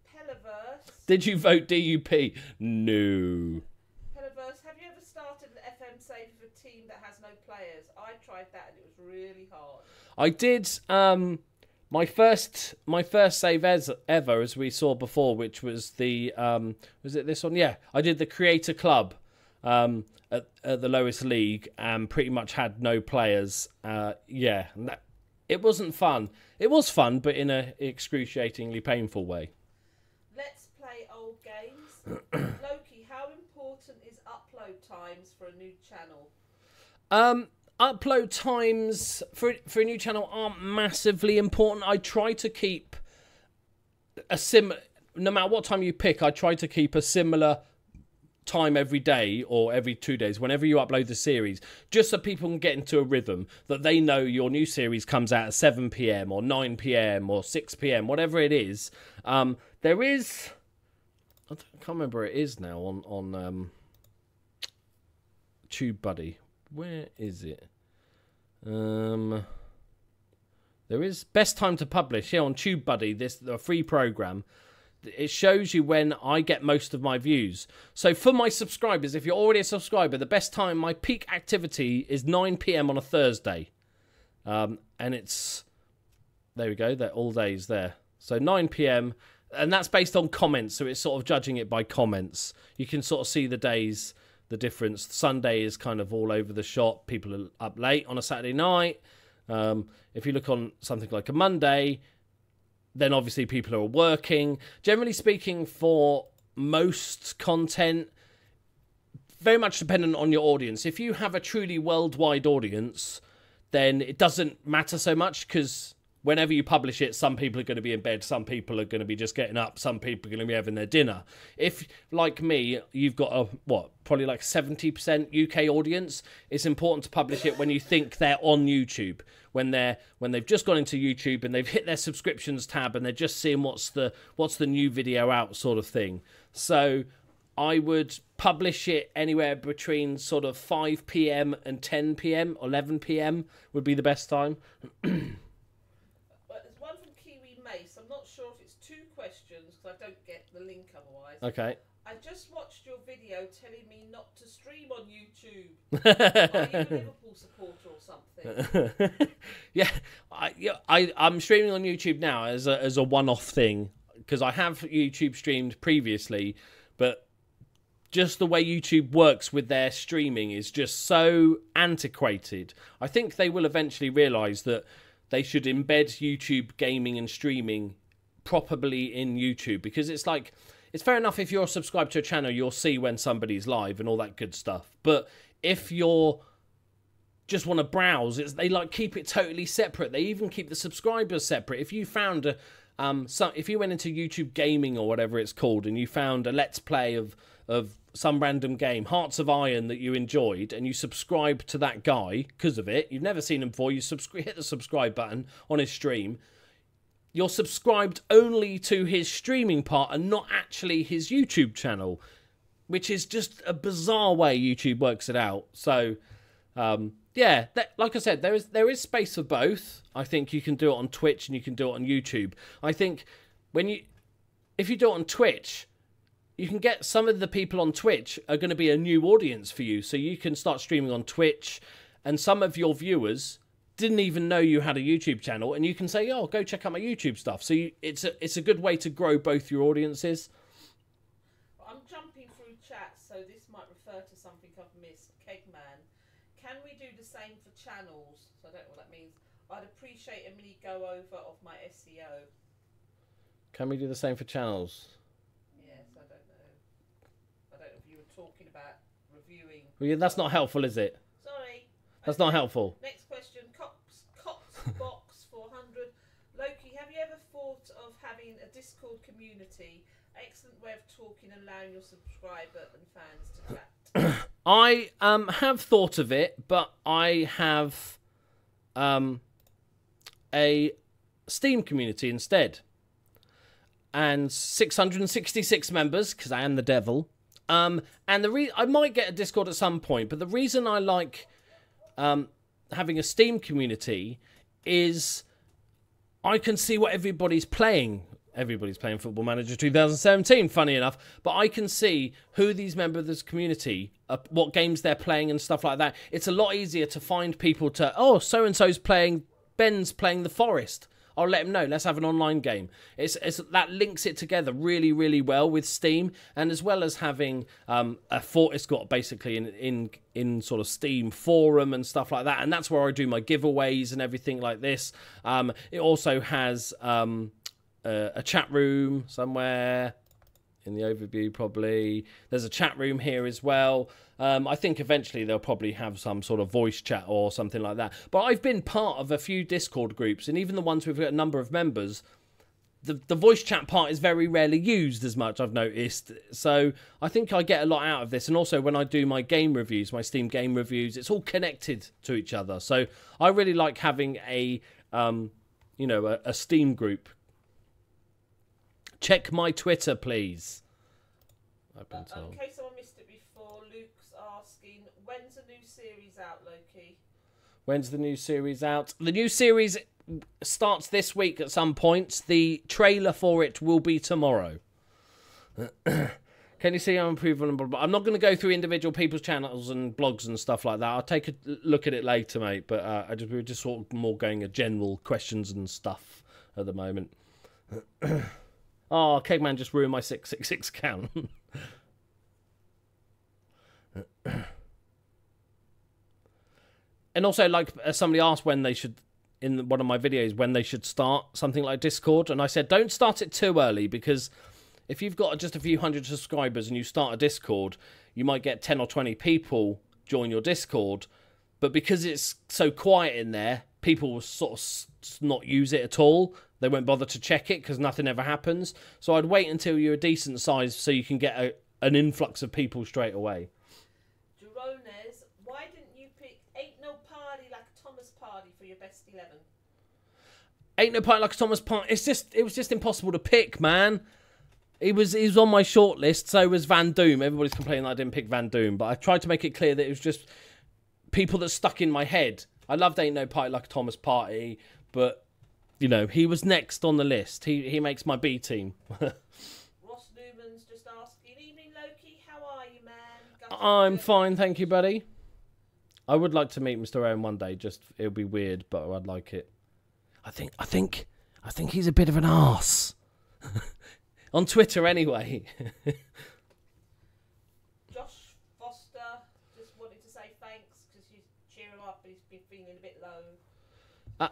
Peliverse. Did you vote DUP? No. Peliverse, have you ever started an FM save with a team that has no players? I tried that and it was really hard. I did my first save ever, as we saw before, which was the was it this one? Yeah, I did the Creator Club at the lowest league and pretty much had no players. Yeah, and it wasn't fun. It was fun, but in a excruciatingly painful way. Let's play old games. Loki, how important is upload times for a new channel? Upload times for a new channel aren't massively important. I try to keep a no matter what time you pick, I try to keep a similar time every day or every 2 days whenever you upload the series, just so people can get into a rhythm that they know your new series comes out at 7 p.m. or 9 p.m. or 6 p.m. whatever it is. There is, I can't remember where it is now on TubeBuddy. Where is it? There is best time to publish here on TubeBuddy, the free program. It shows you when I get most of my views. So for my subscribers, if you're already a subscriber, the best time, my peak activity is 9 p.m. on a Thursday. And it's, there we go, they're all days there. So 9 p.m. and that's based on comments. So it's sort of judging it by comments. You can sort of see the days, the difference. Sunday is kind of all over the shop. People are up late on a Saturday night. If you look on something like a Monday, then obviously people are working. Generally speaking, for most content, very much dependent on your audience. If you have a truly worldwide audience, then it doesn't matter so much, because whenever you publish it, some people are going to be in bed, some people are going to be just getting up, some people are going to be having their dinner. If, like me, you've got probably like 70% UK audience, it's important to publish it when you think they're on YouTube. When they've just gone into YouTube and they've hit their subscriptions tab and they're just seeing what's the new video out, sort of thing. So I would publish it anywhere between sort of 5 p.m. and 10 p.m. 11 p.m. would be the best time. There's one from Kiwi Mace. I'm not sure if it's two questions because I don't get the link otherwise. Okay. I just watched your video telling me not to stream on YouTube. Are you a Liverpool supporter or something? Yeah, I'm streaming on YouTube now as a one-off thing, because I have YouTube streamed previously, but just the way YouTube works with their streaming is just so antiquated. I think they will eventually realise that they should embed YouTube gaming and streaming properly in YouTube, because it's like, it's fair enough if you're subscribed to a channel, you'll see when somebody's live and all that good stuff. But if you're just want to browse, they like keep it totally separate. They even keep the subscribers separate. If you found if you went into YouTube Gaming or whatever it's called, and you found a let's play of some random game, Hearts of Iron, that you enjoyed, and you subscribe to that guy because of it, you've never seen him before, you hit the subscribe button on his stream, you're subscribed only to his streaming part and not actually his YouTube channel, which is just a bizarre way YouTube works it out. So, yeah, like I said, there is space for both. I think you can do it on Twitch and you can do it on YouTube. I think if you do it on Twitch, you can get some of the people on Twitch are going to be a new audience for you. So you can start streaming on Twitch, and some of your viewers didn't even know you had a YouTube channel, and you can say, oh, go check out my YouTube stuff. So it's a good way to grow both your audiences. I'm jumping through chat, so this might refer to something I've missed. Kegman, can we do the same for channels? So I don't know what that means. I'd appreciate a mini go over of my SEO. Can we do the same for channels? Yes, I don't know. I don't know if you were talking about reviewing. Well, yeah, that's not helpful, is it? Sorry. That's not helpful. Next question. Box 400. Loki, have you ever thought of having a Discord community? Excellent way of talking and allowing your subscriber and fans to chat. I have thought of it, but I have a Steam community instead, and 666 members, because I am the devil. And I might get a Discord at some point, but the reason I like having a Steam community is I can see what everybody's playing. Everybody's playing Football Manager 2017, funny enough, but I can see who these members of this community, what games they're playing and stuff like that. It's a lot easier to find people to, oh, so-and-so's playing, Ben's playing The Forest. I'll let him know. Let's have an online game. That links it together really, really well with Steam, and as well as having it's got basically in sort of Steam forum and stuff like that, and that's where I do my giveaways and everything like this. It also has a chat room somewhere. in the overview, probably. There's a chat room here as well. I think eventually they'll probably have some sort of voice chat or something like that. But I've been part of a few Discord groups, and even the ones with a number of members, the voice chat part is very rarely used as much, I've noticed. So I think I get a lot out of this. And also when I do my game reviews, my Steam game reviews, it's all connected to each other. So I really like having a Steam group. Check my Twitter, please. I've been told. In case someone missed it before, Luke's asking, when's the new series out, Loki? When's the new series out? The new series starts this week at some point. The trailer for it will be tomorrow. Can you see I'm improving? I'm not going to go through individual people's channels and blogs and stuff like that. I'll take a look at it later, mate. But we're just sort of more going at general questions and stuff at the moment. Oh, Kegman just ruined my 666 count. And also, like, somebody asked when they should, in one of my videos, when they should start something like Discord. And I said, don't start it too early, because if you've got just a few hundred subscribers and you start a Discord, you might get 10 or 20 people join your Discord. But because it's so quiet in there, people will sort of not use it at all. They won't bother to check it because nothing ever happens. So I'd wait until you're a decent size so you can get an influx of people straight away. Jerones, why didn't you pick Ain't No Party Like a Thomas Party for your best 11? Ain't No Party Like a Thomas Party. It was just impossible to pick, man. He was on my short list, so was Van Doom. Everybody's complaining that I didn't pick Van Doom, but I tried to make it clear that it was just people that stuck in my head. I loved Ain't No Party Like a Thomas Party, but you know, he was next on the list. He makes my B team. Ross Newman's just asking, evening Loki, how are you, man? I'm fine, thank you, buddy. I would like to meet Mr. Owen one day. Just it'll be weird, but I'd like it. I think he's a bit of an arse. On Twitter, anyway. Josh Foster just wanted to say thanks because you cheer him up, but he's been feeling a bit low.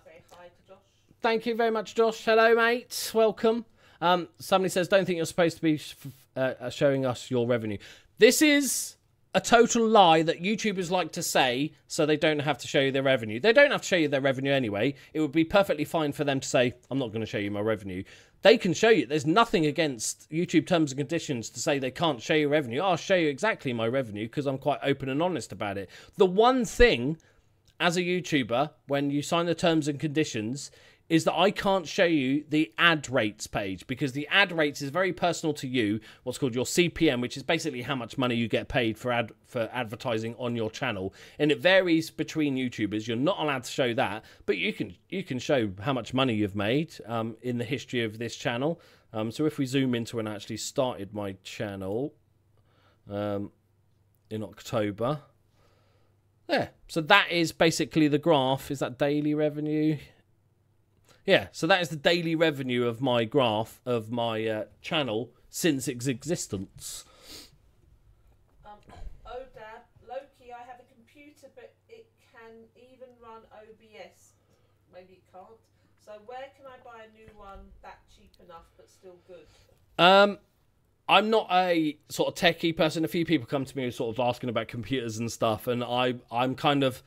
Say hi to Josh. Thank you very much, Josh. Hello, mate. Welcome. Somebody says, don't think you're supposed to be showing us your revenue. This is a total lie that YouTubers like to say so they don't have to show you their revenue. They don't have to show you their revenue anyway. It would be perfectly fine for them to say, I'm not going to show you my revenue. They can show you. There's nothing against YouTube terms and conditions to say they can't show you revenue. I'll show you exactly my revenue because I'm quite open and honest about it. The one thing as a YouTuber, when you sign the terms and conditions, is that I can't show you the ad rates page because the ad rates is very personal to you, what's called your CPM, which is basically how much money you get paid for advertising on your channel. And it varies between YouTubers. You're not allowed to show that, but you can show how much money you've made in the history of this channel. So if we zoom into when I actually started my channel in October. There. So that is basically the graph. Is that daily revenue? Yeah, so that is the daily revenue of my graph of my channel since its existence. Odab, Loki, I have a computer, but it can even run OBS. Maybe it can't. So where can I buy a new one that's cheap enough but still good? I'm not a sort of techie person. A few people come to me sort of asking about computers and stuff, and I'm kind of...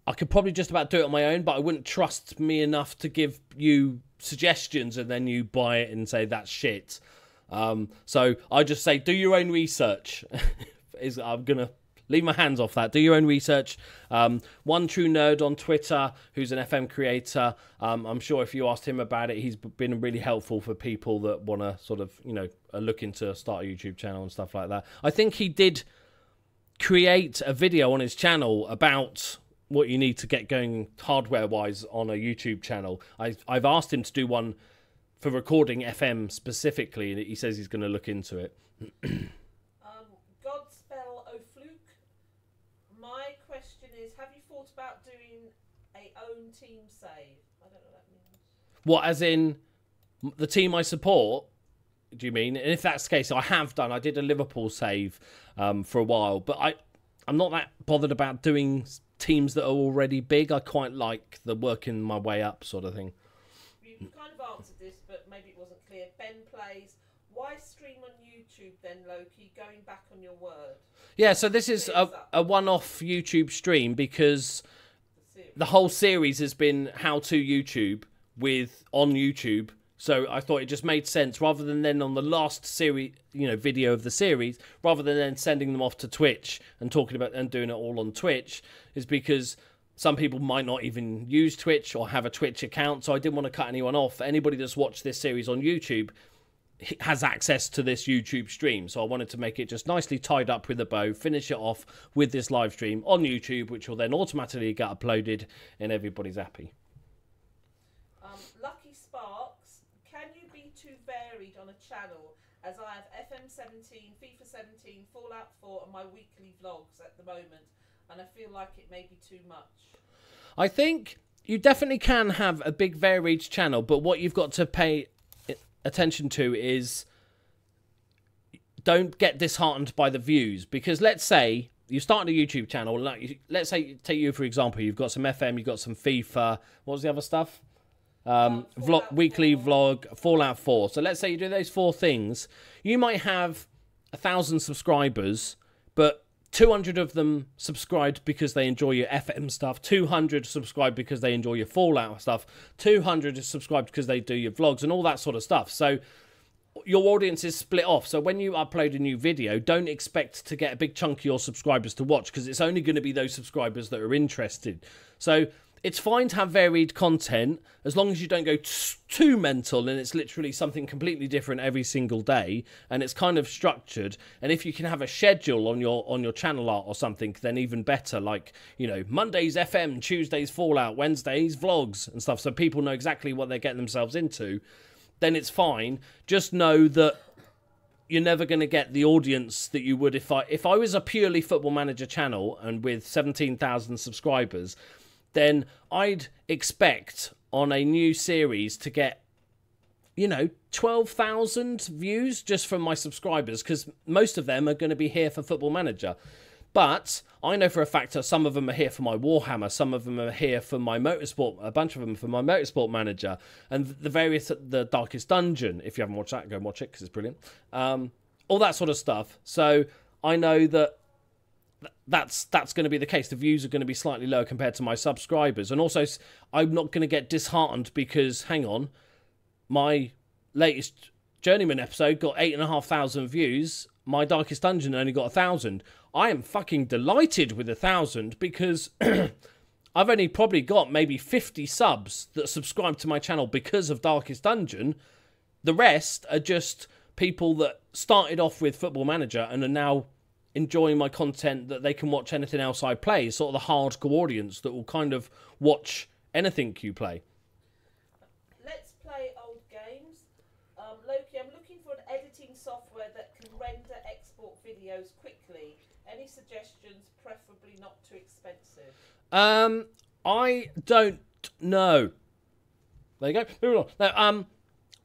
I could probably just about do it on my own, but I wouldn't trust me enough to give you suggestions and then you buy it and say that's shit. So I just say do your own research. I'm going to leave my hands off that. Do your own research. One True Nerd on Twitter, who's an FM creator. I'm sure if you asked him about it, he's been really helpful for people that want to sort of, you know, look into start a YouTube channel and stuff like that. I think he did create a video on his channel about what you need to get going hardware-wise on a YouTube channel. I've asked him to do one for recording FM specifically, and he says he's going to look into it. Godspell O'Fluke, my question is, have you thought about doing a own team save? I don't know what that means. What, as in the team I support? Do you mean? And if that's the case, I have done. I did a Liverpool save for a while, but I'm not that bothered about doing teams that are already big. I quite like the working my way up sort of thing. You kind of answered this, but maybe it wasn't clear. Ben plays, Why stream on YouTube then, Loki? Going back on your word. Yeah, so this is a one-off YouTube stream because the whole series has been how to YouTube on YouTube. So I thought it just made sense rather than then on the last series, video of the series, rather than then sending them off to Twitch and talking about and doing it all on Twitch, is because some people might not even use Twitch or have a Twitch account. So I didn't want to cut anyone off. Anybody that's watched this series on YouTube has access to this YouTube stream. So I wanted to make it just nicely tied up with a bow, finish it off with this live stream on YouTube, which will then automatically get uploaded and everybody's happy. Lucky Sparks, can you be too varied on a channel, as I have FM 17, FIFA 17, Fallout 4 and my weekly vlogs at the moment, and I feel like it may be too much? I think you definitely can have a big varied channel, but what you've got to pay attention to is don't get disheartened by the views, because let's say you start a YouTube channel, let's say, take you for example, you've got some FM, you've got some FIFA, what was the other stuff? Weekly vlog, Fallout 4. So let's say you do those 4 things. You might have 1,000 subscribers, but 200 of them subscribed because they enjoy your FM stuff, 200 subscribed because they enjoy your Fallout stuff, 200 subscribed because they do your vlogs and all that sort of stuff. So your audience is split off. So when you upload a new video, don't expect to get a big chunk of your subscribers to watch, because it's only going to be those subscribers that are interested. So it's fine to have varied content as long as you don't go too mental and it's literally something completely different every single day and it's kind of structured. And if you can have a schedule on your channel art or something, then even better. Like, Mondays FM, Tuesdays Fallout, Wednesdays vlogs and stuff, so people know exactly what they're getting themselves into. Then it's fine. Just know that you're never going to get the audience that you would if I was a purely Football Manager channel and with 17,000 subscribers. Then I'd expect on a new series to get, 12,000 views just from my subscribers, because most of them are going to be here for Football Manager. But I know for a fact that some of them are here for my Warhammer, some of them are here for my Motorsport, a bunch of them for my Motorsport Manager, and the Darkest Dungeon. If you haven't watched that, go and watch it because it's brilliant. All that sort of stuff. So I know that that's going to be the case. The views are going to be slightly lower compared to my subscribers. And also, I'm not going to get disheartened because, hang on, my latest Journeyman episode got 8,500 views. My Darkest Dungeon only got 1,000. I am fucking delighted with 1,000 because I've only probably got maybe 50 subs that subscribe to my channel because of Darkest Dungeon. The rest are just people that started off with Football Manager and are now enjoying my content, that they can watch anything else I play. Sort of the hardcore audience that will kind of watch anything you play. Let's play old games. Loki, I'm looking for an editing software that can render export videos quickly. Any suggestions, preferably not too expensive? I don't know. There you go. Moving on. Now,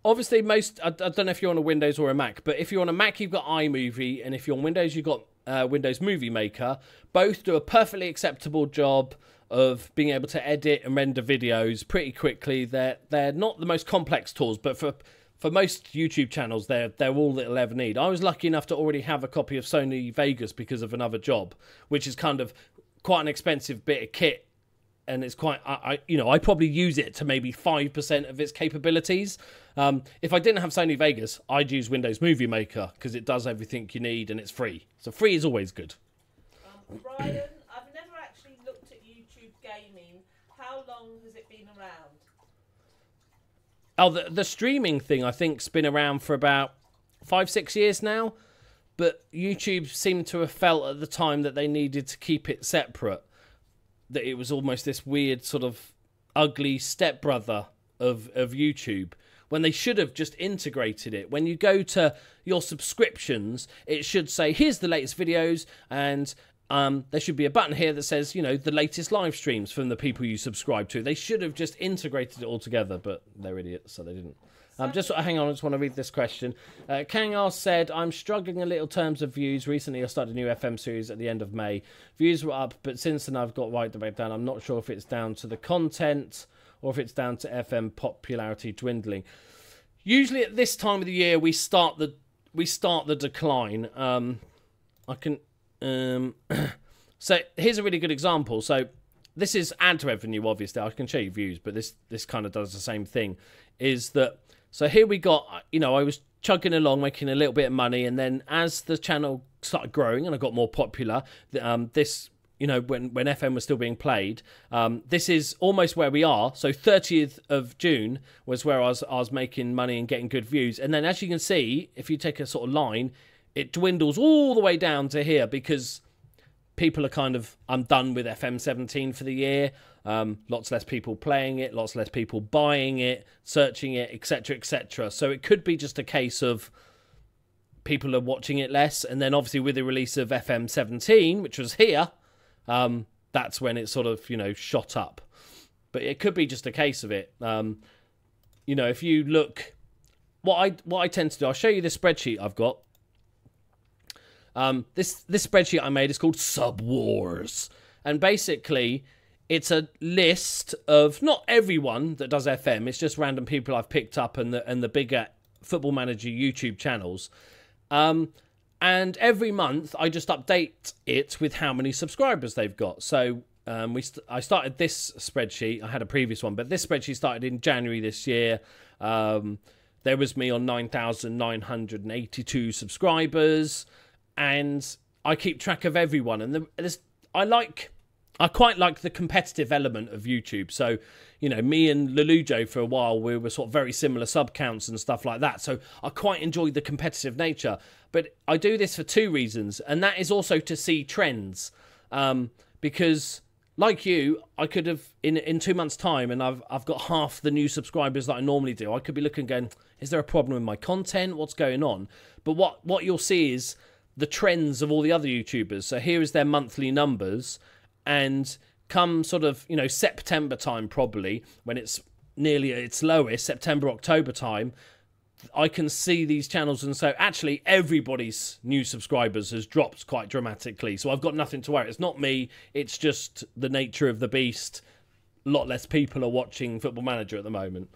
obviously, I don't know if you're on a Windows or a Mac, but if you're on a Mac, you've got iMovie, and if you're on Windows, you've got Windows Movie Maker. Both do a perfectly acceptable job of being able to edit and render videos pretty quickly. They're not the most complex tools, but for most YouTube channels, they're all that it'll ever need. I was lucky enough to already have a copy of Sony Vegas because of another job, which is kind of quite an expensive bit of kit. And it's quite, I probably use it to maybe 5% of its capabilities. If I didn't have Sony Vegas, I'd use Windows Movie Maker because it does everything you need and it's free. So free is always good. Brian, I've never actually looked at YouTube gaming. How long has it been around? Oh, the streaming thing, I think, has been around for about 5-6 years now. But YouTube seemed to have felt at the time that they needed to keep it separate. That it was almost this weird sort of ugly stepbrother of YouTube, when they should have just integrated it. When you go to your subscriptions, it should say, here's the latest videos, and there should be a button here that says, the latest live streams from the people you subscribe to. They should have just integrated it all together, but they're idiots, so they didn't. Hang on, I just want to read this question. Kangar said, I'm struggling a little in terms of views. Recently, I started a new FM series at the end of May. Views were up, but since then I've got right back down. I'm not sure if it's down to the content or if it's down to FM popularity dwindling. usually at this time of the year we start the decline. I can so here's a really good example. So this is ad revenue, obviously. I can show you views, but this kind of does the same thing. Is that so? Here we got, you know, I was chugging along, making a little bit of money, and then as the channel started growing and I got more popular, this, you know, when FM was still being played, this is almost where we are. So 30th of June was where I was making money and getting good views, and then as you can see, if you take a sort of line, it dwindles all the way down to here because people are kind of, I'm done with FM 17 for the year. Lots less people playing it, lots less people buying it, searching it, etc., etc. So it could be just a case of people are watching it less, and then obviously with the release of FM 17, which was here, that's when it sort of, you know, shot up. But it could be just a case of it. You know, if you look, what I tend to do, I'll show you this spreadsheet I've got. This spreadsheet I made is called Sub Wars, and basically it's a list of not everyone that does FM. It's just random people I've picked up and the bigger Football Manager YouTube channels. And every month I just update it with how many subscribers they've got. So I started this spreadsheet. I had a previous one, but this spreadsheet started in January this year. There was me on 9,982 subscribers. And I keep track of everyone, and I quite like the competitive element of YouTube. So, you know, me and Lelujo for a while, we were sort of very similar sub counts and stuff like that. So I quite enjoy the competitive nature. But I do this for two reasons, and that is also to see trends. Because, like you, I could have in 2 months' time, and I've got half the new subscribers that I normally do. I could be looking, going, is there a problem with my content? What's going on? But what you'll see is the trends of all the other YouTubers. So here is their monthly numbers, and come sort of, you know, September time, probably when it's nearly at its lowest, September, October time, I can see these channels, and so actually everybody's new subscribers has dropped quite dramatically. So I've got nothing to worry. It's not me, it's just the nature of the beast. A lot less people are watching Football Manager at the moment.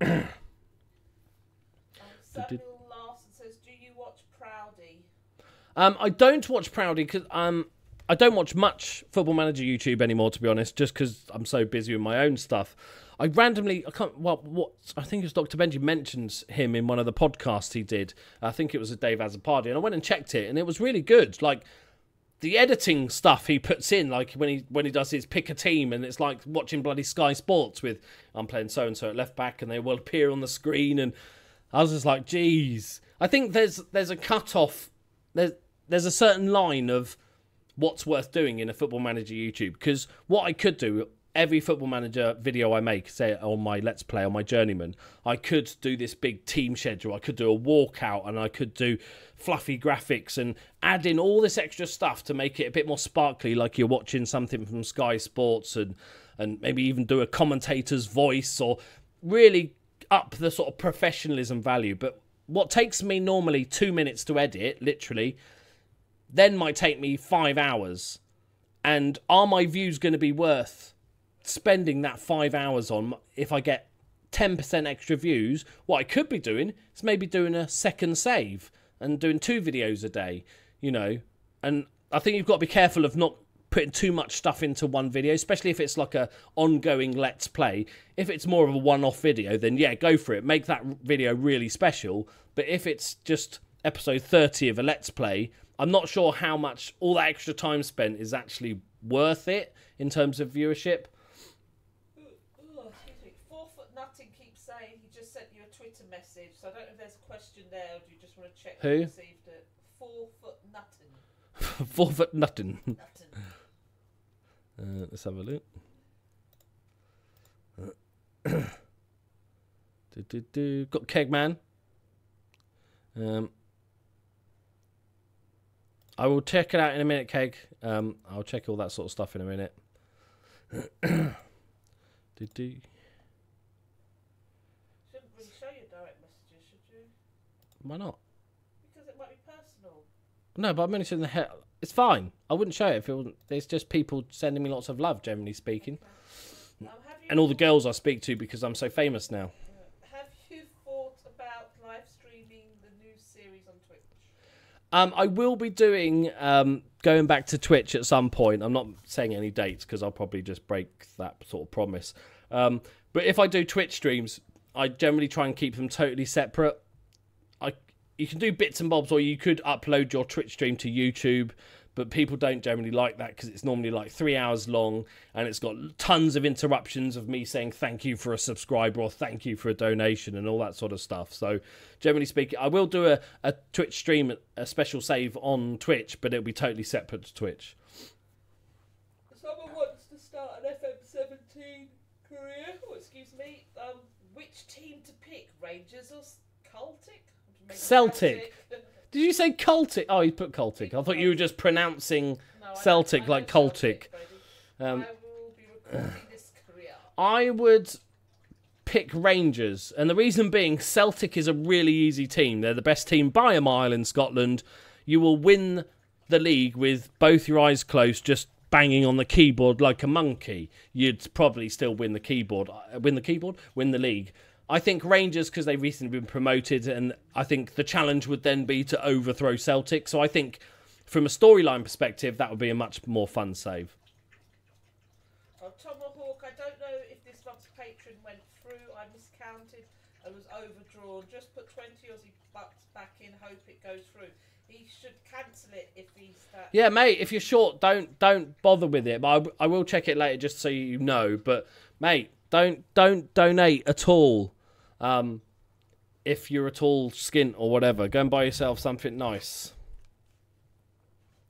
Samuel Larson says, do you watch Proudy? I don't watch Proudy because I don't watch much Football Manager YouTube anymore, to be honest, just because I'm so busy with my own stuff. I think it was Dr. Benji mentions him in one of the podcasts he did. I think it was a Dave Azzopardi, and I went and checked it, and it was really good. Like, the editing stuff he puts in, like when he does his pick a team, and it's like watching bloody Sky Sports with, I'm playing so-and-so at left back, and they will appear on the screen, and I was just like, geez. I think there's a cut-off. There's a certain line of what's worth doing in a Football Manager YouTube, because what I could do, every Football Manager video I make, say on my Let's Play, on my Journeyman, I could do this big team schedule, I could do a walkout, and I could do fluffy graphics and add in all this extra stuff to make it a bit more sparkly, like you're watching something from Sky Sports, and maybe even do a commentator's voice, or really up the sort of professionalism value. But what takes me normally 2 minutes to edit, literally, then might take me 5 hours. And are my views going to be worth spending that 5 hours on if I get 10% extra views? What I could be doing is maybe doing a second save and doing 2 videos a day, you know. And I think you've got to be careful of not putting too much stuff into one video, especially if it's like a ongoing Let's Play. If it's more of a one-off video, then yeah, go for it. Make that video really special. But if it's just episode 30 of a Let's Play, I'm not sure how much all that extra time spent is actually worth it in terms of viewership. Excuse me. 4foot Nutting keeps saying he just sent you a Twitter message, so I don't know if there's a question there, or do you just want to check who you received it? 4foot Nutting. 4foot Nutting. Let's have a look. Got Kegman. I will check it out in a minute, Keg. I'll check all that sort of stuff in a minute. Shouldn't really show you direct messages, should you? Why not? Because it might be personal. No, but I'm only saying the hell. It's fine. I wouldn't show it if it wasn't. It's just people sending me lots of love, generally speaking. Okay. And all the girls I speak to because I'm so famous now. Have you thought about I will be doing going back to Twitch at some point. I'm not saying any dates because I'll probably just break that sort of promise. But if I do Twitch streams, I generally try and keep them totally separate. You can do bits and bobs, or you could upload your Twitch stream to YouTube, but people don't generally like that because it's normally like 3 hours long and it's got tons of interruptions of me saying thank you for a subscriber or thank you for a donation and all that sort of stuff. So generally speaking, I will do a Twitch stream, a special save on Twitch, but it'll be totally separate to Twitch. Someone wants to start an FM17 career. Oh, excuse me. Which team to pick? Rangers or Celtic? Celtic. Did you say Celtic? Oh, you put Celtic. I thought you were just pronouncing Celtic like Celtic. I will be recording this career. I would pick Rangers, and the reason being Celtic is a really easy team. They're the best team by a mile in Scotland. You will win the league with both your eyes closed, just banging on the keyboard like a monkey. You'd probably still win the league. I think Rangers, because they've recently been promoted, and I think the challenge would then be to overthrow Celtic. So I think from a storyline perspective, that would be a much more fun save. Tomahawk, I don't know if this month's patron went through. I miscounted and was overdrawn. Just put 20 Aussie bucks back in, hope it goes through. He should cancel it if he's that. Yeah, mate, if you're short, don't bother with it. But I will check it later just so you know. But, mate, don't donate at all. If you're at all skint or whatever, go and buy yourself something nice.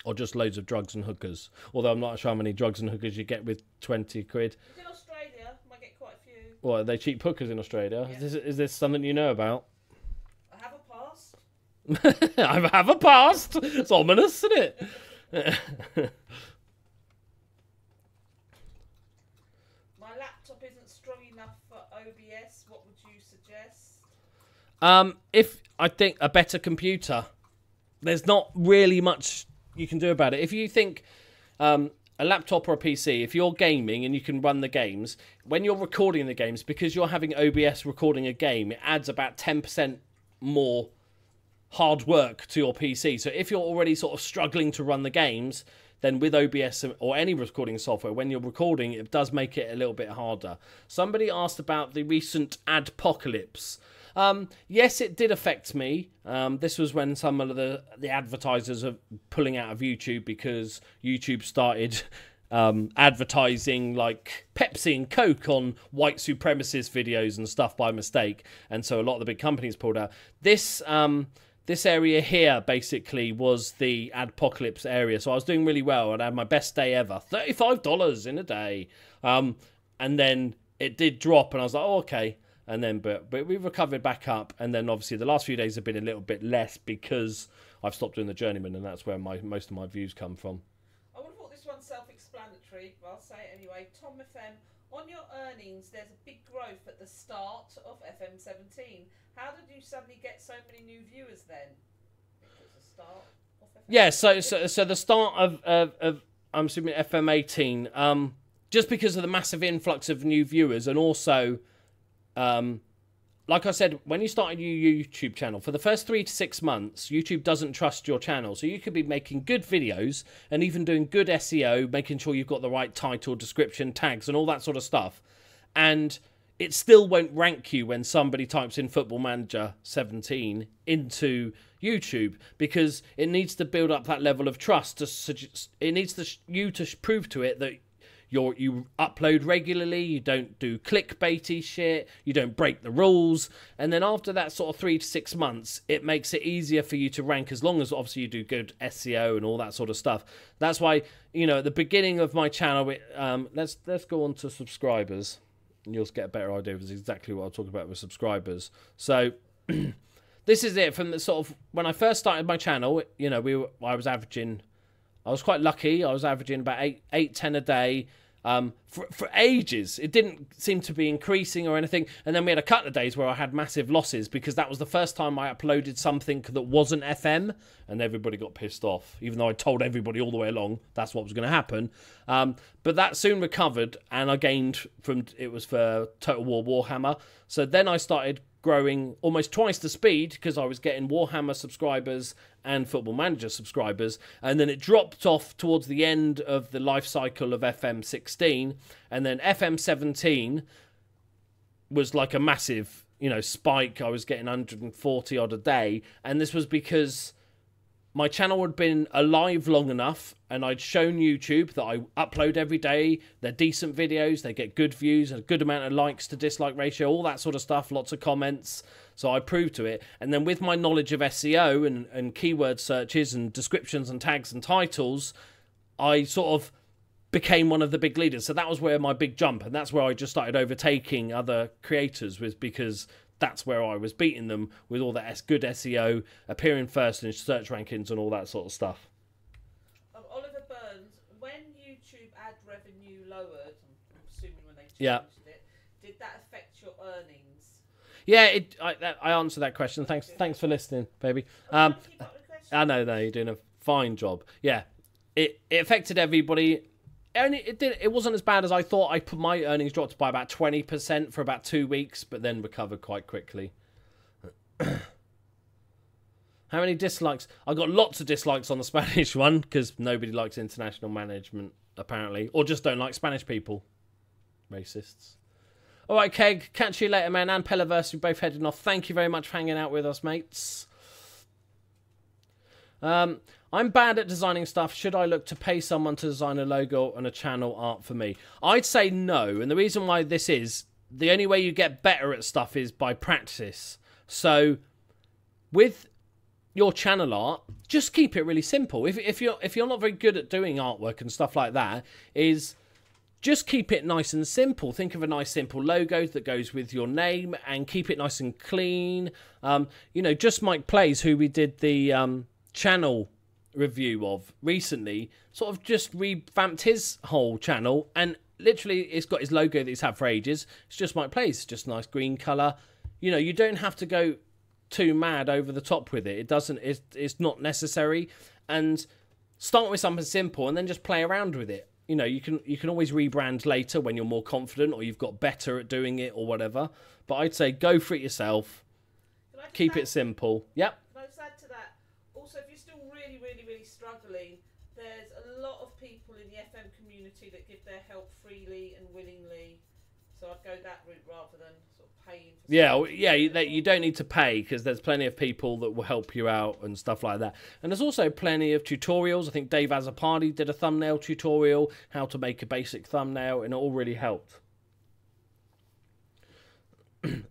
Or just loads of drugs and hookers. Although I'm not sure how many drugs and hookers you get with 20 quid. In Australia, might get quite a few. What, are they cheap hookers in Australia? Yeah. Is this something you know about? I have a past. I have a past. It's ominous, isn't it? My laptop isn't strong enough for OBS. What would you suggest? If I think a better computer, there's not really much you can do about it. If you think a laptop or a PC, if you're gaming and you can run the games, when you're recording the games, because you're having OBS recording a game, it adds about 10% more hard work to your PC. So if you're already sort of struggling to run the games, then with OBS or any recording software, when you're recording, it does make it a little bit harder. Somebody asked about the recent Adpocalypse. Yes, it did affect me. This was when some of the advertisers are pulling out of YouTube because YouTube started advertising like Pepsi and Coke on white supremacist videos and stuff by mistake. And so a lot of the big companies pulled out. This area here basically was the Adpocalypse area. So I was doing really well and I had my best day ever. $35 in a day. And then it did drop and I was like, oh, okay. And then, but we recovered back up. And then obviously the last few days have been a little bit less because I've stopped doing the Journeyman and that's where most of my views come from. I would have thought this one's self-explanatory, but I'll say it anyway. Tom FM, on your earnings, there's a big growth at the start of FM17. How did you suddenly get so many new viewers then? Because the start of FM17. Yeah, so the start of I'm assuming FM18, just because of the massive influx of new viewers and also... like I said, when you start a new YouTube channel, for the first 3 to 6 months, YouTube doesn't trust your channel. So you could be making good videos and even doing good SEO, making sure you've got the right title, description, tags, and all that sort of stuff. And it still won't rank you when somebody types in Football Manager 17 into YouTube because it needs to build up that level of trust. It needs you to prove to it that you upload regularly, you don't do clickbaity shit, you don't break the rules, and then after that sort of 3 to 6 months, it makes it easier for you to rank as long as obviously you do good SEO and all that sort of stuff. That's why, at the beginning of my channel, let's go on to subscribers, and you'll get a better idea of exactly what I'll talk about with subscribers. So this is it from the sort of when I first started my channel. I was quite lucky. I was averaging about 10 a day for ages. It didn't seem to be increasing or anything. And then we had a couple of days where I had massive losses because that was the first time I uploaded something that wasn't FM. And everybody got pissed off, even though I told everybody all the way along that's what was going to happen. But that soon recovered and I gained it was for Total War Warhammer. So then I started growing almost twice the speed because I was getting Warhammer subscribers and Football Manager subscribers, and then it dropped off towards the end of the life cycle of FM16, and then FM17 was like a massive, you know, spike. I was getting 140 odd a day, and this was because my channel had been alive long enough and I'd shown YouTube that I upload every day. They're decent videos, they get good views, a good amount of likes to dislike ratio, all that sort of stuff, lots of comments. So I proved to it. And then with my knowledge of SEO and keyword searches and descriptions and tags and titles, I sort of became one of the big leaders. So that was where my big jump, and that's where I just started overtaking other creators, was because that's where I was beating them with all that good SEO, appearing first in search rankings and all that sort of stuff. Oliver Burns, when YouTube ad revenue lowered, I'm assuming when they changed it, did that affect your earnings? Yeah, I answered that question. Thanks for listening, baby. I know, you're doing a fine job. Yeah, it affected everybody. It wasn't as bad as I thought. My earnings dropped by about 20% for about 2 weeks, but then recovered quite quickly. How many dislikes? I got lots of dislikes on the Spanish one because nobody likes international management, apparently, or just don't like Spanish people. Racists. All right, Keg, catch you later, man. And Pelliverse, we're both heading off. Thank you very much for hanging out with us, mates. I'm bad at designing stuff. Should I look to pay someone to design a logo and a channel art for me? I'd say no. And the reason why this is, the only way you get better at stuff is by practice. So with your channel art, just keep it really simple. If you're not very good at doing artwork and stuff like that, is just keep it nice and simple. Think of a nice simple logo that goes with your name and keep it nice and clean. You know, just Mike Plays, who we did the channel review of recently, sort of just revamped his whole channel, and literally it's got his logo that he's had for ages. It's just Mike Plays, just nice green colour. You know, you don't have to go too mad over the top with it. It's not necessary. And start with something simple and then just play around with it. You know, you can always rebrand later when you're more confident or you've got better at doing it or whatever. But I'd say go for it yourself. Keep it simple. Yep. Can I just add to that? Also, if you're still really, really, really struggling, there's a lot of people in the FM community that give their help freely and willingly. So I'd go that route rather than sort of paying for you don't need to pay, because there's plenty of people that will help you out and stuff like that. And there's also plenty of tutorials. I think Dave Azzopardi did a thumbnail tutorial, how to make a basic thumbnail, and it all really helped.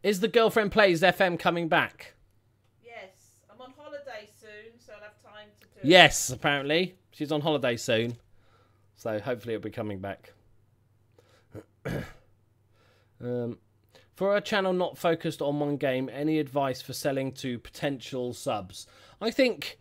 Is the Girlfriend Plays FM coming back? Yes. I'm on holiday soon, so I'll have time to do it. Yes, apparently. She's on holiday soon. So hopefully it'll be coming back. For a channel not focused on one game, any advice for selling to potential subs? I think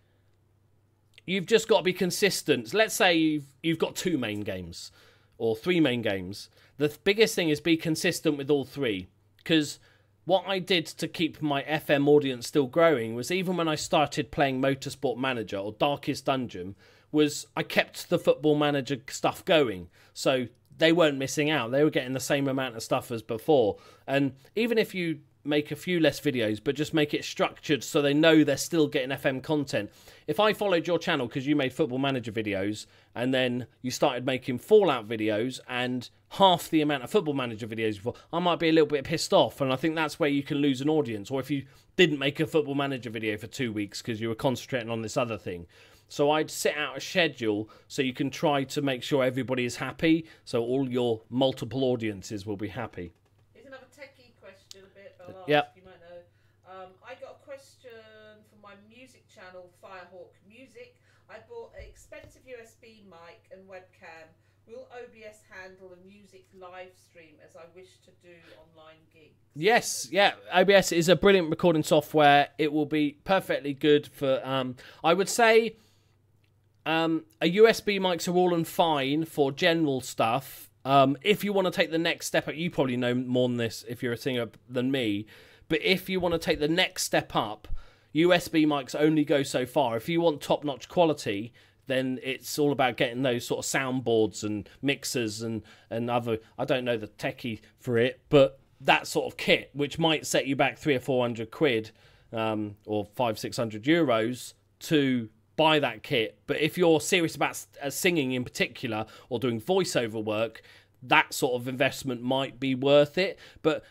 you've just got to be consistent. Let's say you've got 2 main games or 3 main games. The biggest thing is be consistent with all 3. Because what I did to keep my FM audience still growing was, even when I started playing Motorsport Manager or Darkest Dungeon, was I kept the Football Manager stuff going. So they weren't missing out. They were getting the same amount of stuff as before. And even if you make a few less videos, but just make it structured so they know they're still getting FM content. If I followed your channel because you made Football Manager videos, and then you started making Fallout videos and half the amount of Football Manager videos before, I might be a little bit pissed off. And I think that's where you can lose an audience. Or if you didn't make a Football Manager video for 2 weeks because you were concentrating on this other thing. So I'd set out a schedule so you can try to make sure everybody is happy, so all your multiple audiences will be happy. Here's another techie question, a bit, but I'll ask, Yep. you might know. I got a question from my music channel, Firehawk Music. I bought an expensive USB mic and webcam. Will OBS handle a music live stream as I wish to do online gigs? Yes, yeah. OBS is a brilliant recording software. It will be perfectly good for, I would say, a USB mics are all and fine for general stuff. If you want to take the next step up, you probably know more than this if you're a singer than me, but if you want to take the next step up, USB mics only go so far. If you want top-notch quality, then it's all about getting those sort of soundboards and mixers and other, I don't know the techie for it, but that sort of kit, which might set you back 300 or 400 quid, or 500-600 euros to buy that kit. But if you're serious about singing in particular or doing voiceover work, that sort of investment might be worth it. But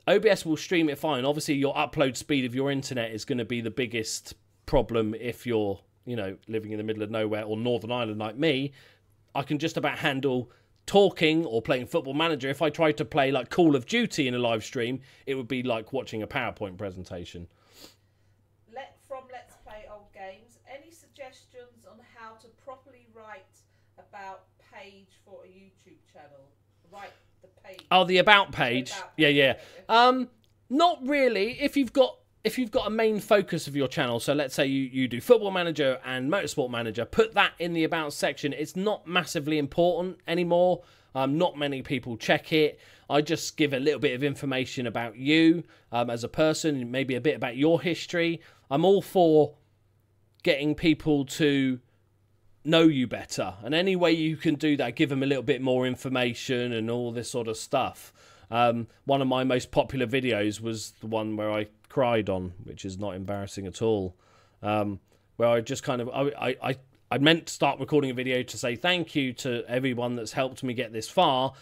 OBS will stream it fine. Obviously, your upload speed of your internet is going to be the biggest problem if you're, you know, living in the middle of nowhere or Northern Ireland like me. I can just about handle talking or playing Football Manager. If I tried to play like Call of Duty in a live stream, it would be like watching a PowerPoint presentation. From Let's Play Old Games, any suggestions on how to properly write about page for a YouTube channel? Write the page. Oh, the about page. Yeah. Not really. If you've got a main focus of your channel, so let's say you do Football Manager and Motorsport Manager, put that in the about section. It's not massively important anymore. Not many people check it. I just give a little bit of information about you as a person, maybe a bit about your history. I'm all for getting people to know you better. And any way you can do that, give them a little bit more information and all this sort of stuff. One of my most popular videos was the one where I cried on, which is not embarrassing at all. Where I just kind of, I meant to start recording a video to say thank you to everyone that's helped me get this far,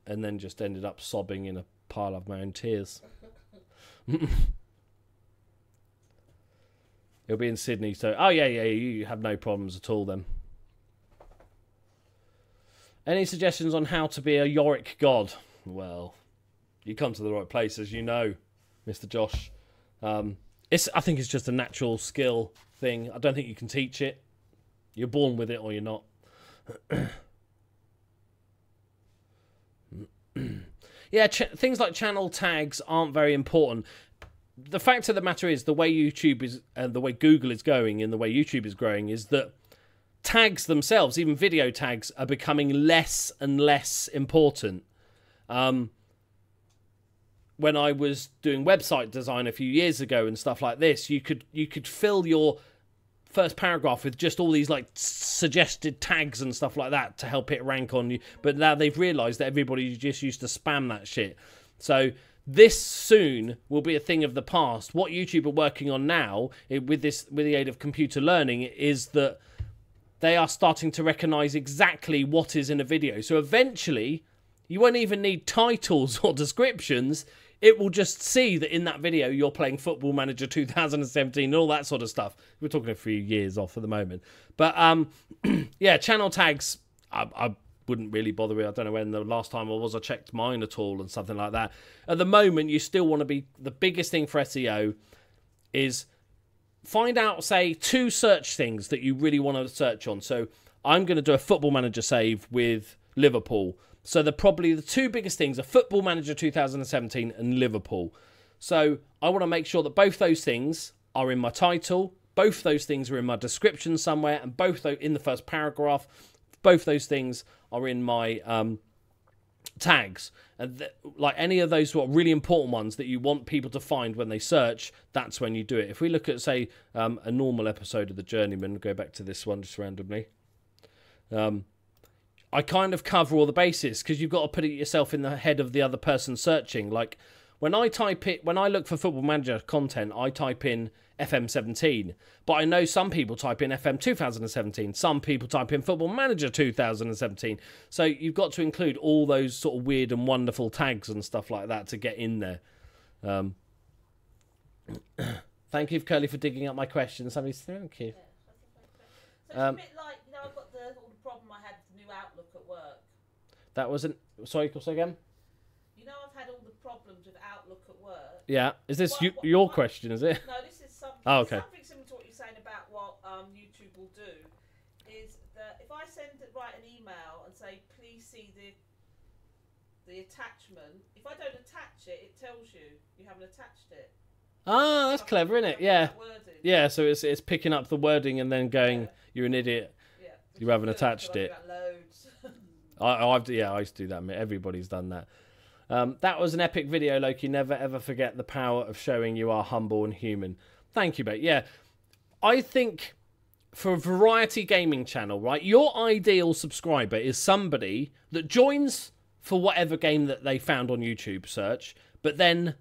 and then just ended up sobbing in a pile of my own tears. It'll be in Sydney, so... Oh, yeah, you have no problems at all, then. Any suggestions on how to be a Yorick god? Well, you come to the right place, as you know, Mr. Josh. I think it's just a natural skill thing. I don't think you can teach it. You're born with it or you're not. Yeah, things like channel tags aren't very important. The fact of the matter is, the way YouTube is, and the way Google is going, and the way YouTube is growing, is that tags themselves, even video tags, are becoming less and less important. When I was doing website design a few years ago and stuff like this, you could fill your first paragraph with just all these like suggested tags and stuff like that to help it rank on you. But now they've realised that everybody just used to spam that shit. So this soon will be a thing of the past. What YouTube are working on now, with the aid of computer learning, is that they are starting to recognise exactly what is in a video. So eventually, you won't even need titles or descriptions. It will just see that in that video you're playing Football Manager 2017 and all that sort of stuff. We're talking a few years off at the moment. But, yeah, channel tags, I wouldn't really bother with. I don't know when the last time I checked mine at all and something like that. At the moment, you still want to be... The biggest thing for SEO is find out, say, 2 search things that you really want to search on. So I'm going to do a Football Manager save with Liverpool. So probably the 2 biggest things are Football Manager 2017 and Liverpool. So I want to make sure that both those things are in my title, both those things are in my description somewhere, and both in the first paragraph, both those things are in my tags. And like any of those really important ones that you want people to find when they search, that's when you do it. If we look at, say, a normal episode of The Journeyman, go back to this one just randomly. I kind of cover all the bases because you've got to put it yourself in the head of the other person searching. Like when I look for Football Manager content, I type in FM17, but I know some people type in FM 2017, some people type in Football Manager 2017. So you've got to include all those sort of weird and wonderful tags and stuff like that to get in there. Thank you, Curly, for digging up my questions. Thank you. So it's a bit like, I've got the problem I had with the new Outlook at work. That wasn't... Sorry, say again? I've had all the problems with Outlook at work. Yeah. Is this your question, is it? No, this is something, okay. Something similar to what you're saying about what YouTube will do. Is that if I write an email and say, please see the attachment, if I don't attach it, it tells you haven't attached it. Ah, that's clever, isn't it? Yeah. Yeah, so it's picking up the wording and then going, you're an idiot. Yeah. You haven't attached it. I used to do that. Everybody's done that. That was an epic video, Loki. Never ever forget the power of showing you are humble and human. Thank you, mate. Yeah, I think for a variety gaming channel, right, your ideal subscriber is somebody that joins for whatever game that they found on YouTube search, but then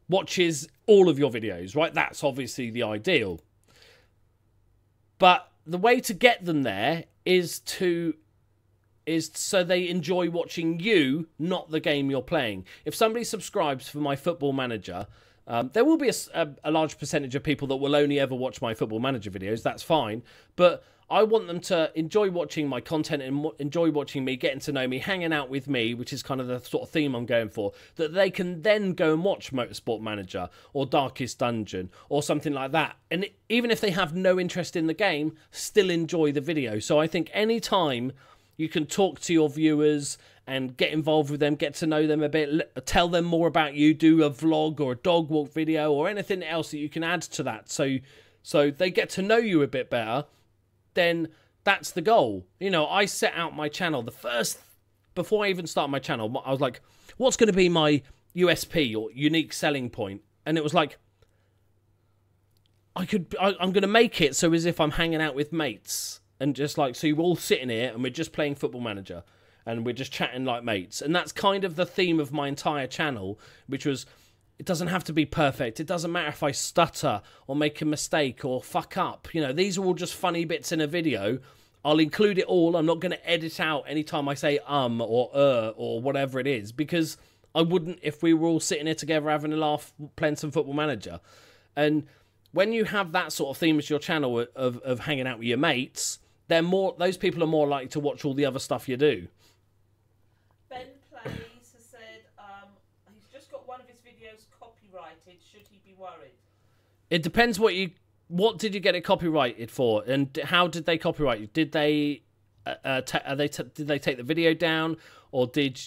watches all of your videos, right? That's obviously the ideal. But the way to get them there is so they enjoy watching you, not the game you're playing. If somebody subscribes for my Football Manager, there will be a large percentage of people that will only ever watch my Football Manager videos. That's fine. But I want them to enjoy watching my content and enjoy watching me, getting to know me, hanging out with me, which is kind of the sort of theme I'm going for, that they can then go and watch Motorsport Manager or Darkest Dungeon or something like that. And even if they have no interest in the game, still enjoy the video. So I think any time you can talk to your viewers and get involved with them, get to know them a bit, tell them more about you, do a vlog or a dog walk video or anything else that you can add to that so they get to know you a bit better, then that's the goal. You know, I set out my channel, before I even started my channel, I was like, what's going to be my USP or unique selling point? And it was like, I'm going to make it so as if I'm hanging out with mates. And just like, so you're all sitting here and we're just playing Football Manager and we're just chatting like mates. And that's kind of the theme of my entire channel, which was, it doesn't have to be perfect. It doesn't matter if I stutter or make a mistake or fuck up. You know, these are all just funny bits in a video. I'll include it all. I'm not going to edit out anytime I say or whatever it is, because I wouldn't if we were all sitting here together having a laugh playing some Football Manager. And when you have that sort of theme as your channel of hanging out with your mates, those people are more likely to watch all the other stuff you do. Ben Plays has said he's just got one of his videos copyrighted. Should he be worried? It depends what did you get it copyrighted for, and how did they copyright you? Did they did they take the video down, or did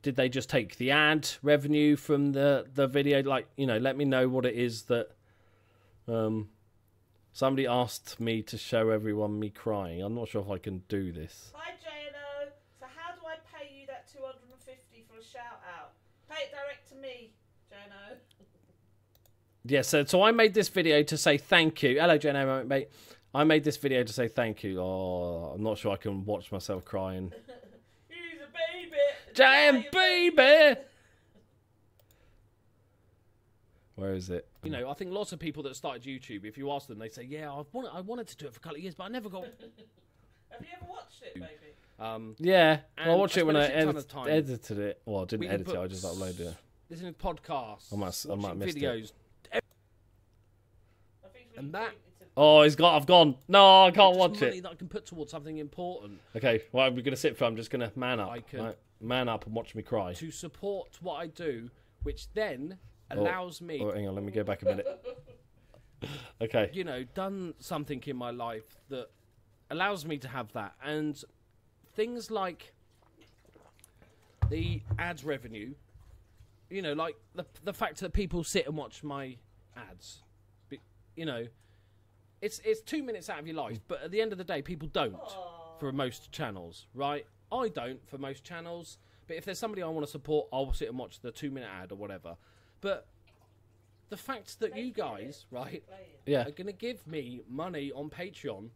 they just take the ad revenue from the video? Like, you know, let me know what it is that somebody asked me to show everyone me crying. I'm not sure if I can do this. Hi, JNO. So how do I pay you that 250 for a shout out? Pay it direct to me, JNO. Yeah, so I made this video to say thank you. Hello, JNO, mate. I made this video to say thank you. Oh, I'm not sure I can watch myself crying. He's a baby. Giant baby. Where is it? You know, I think lots of people that started YouTube, if you ask them, they say, yeah, I wanted to do it for a couple of years, but I never got... Have you ever watched it, baby? Yeah, well, I watched it when I edited it. Well, I didn't edit it, I just uploaded it. Listening to podcasts, I might have missed videos. It. And that... Oh, I've gone. No, I can't watch money it. that I can put towards something important. Okay, well, we're going to sit for, I'm just going to man up. Man up and watch me cry. To support what I do, which then... allows me... Oh, hang on, let me go back a minute. Okay. You know, done something in my life that allows me to have that. And things like the ads revenue, you know, like the fact that people sit and watch my ads, you know, it's 2 minutes out of your life, but at the end of the day, people don't for most channels, right? I don't for most channels, but if there's somebody I want to support, I'll sit and watch the 2-minute ad or whatever. But the fact that you guys, right, are going to give me money on Patreon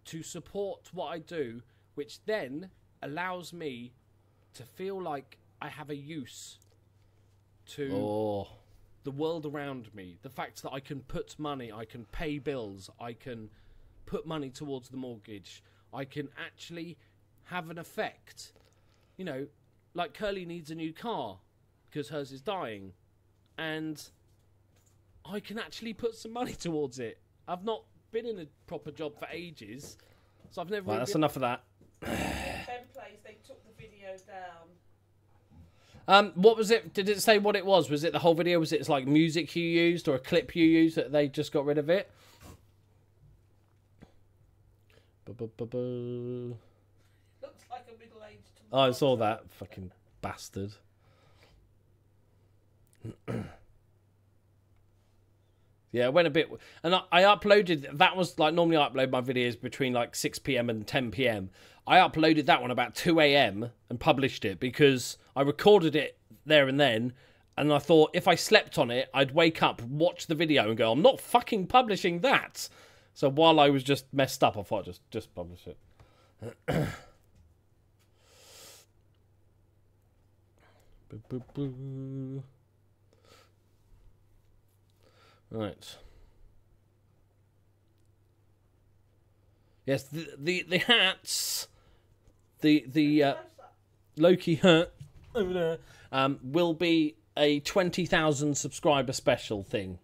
to support what I do, which then allows me to feel like I have a use to the world around me. The fact that I can put money, I can pay bills, I can put money towards the mortgage, I can actually have an effect. You know, like Curly needs a new car because hers is dying, and I can actually put some money towards it. I've not been in a proper job for ages, so I've never... Right, that's enough of that. Ben Plays, they took the video down. What was it? Did it say what it was? Was it the whole video? Was it like music you used or a clip you used that they just got rid of it? Looks like a middle-aged tomato. Oh, I saw that. Fucking bastard. Yeah, it went a bit... And I uploaded... That was like... Normally I upload my videos between like 6 PM and 10 PM. I uploaded that one about 2 AM and published it because I recorded it there and then, and I thought if I slept on it, I'd wake up, watch the video and go, I'm not fucking publishing that. So while I was just messed up, I thought just publish it. Right. Yes, the hats, the Loki hat over there, will be a 20,000 subscriber special thing.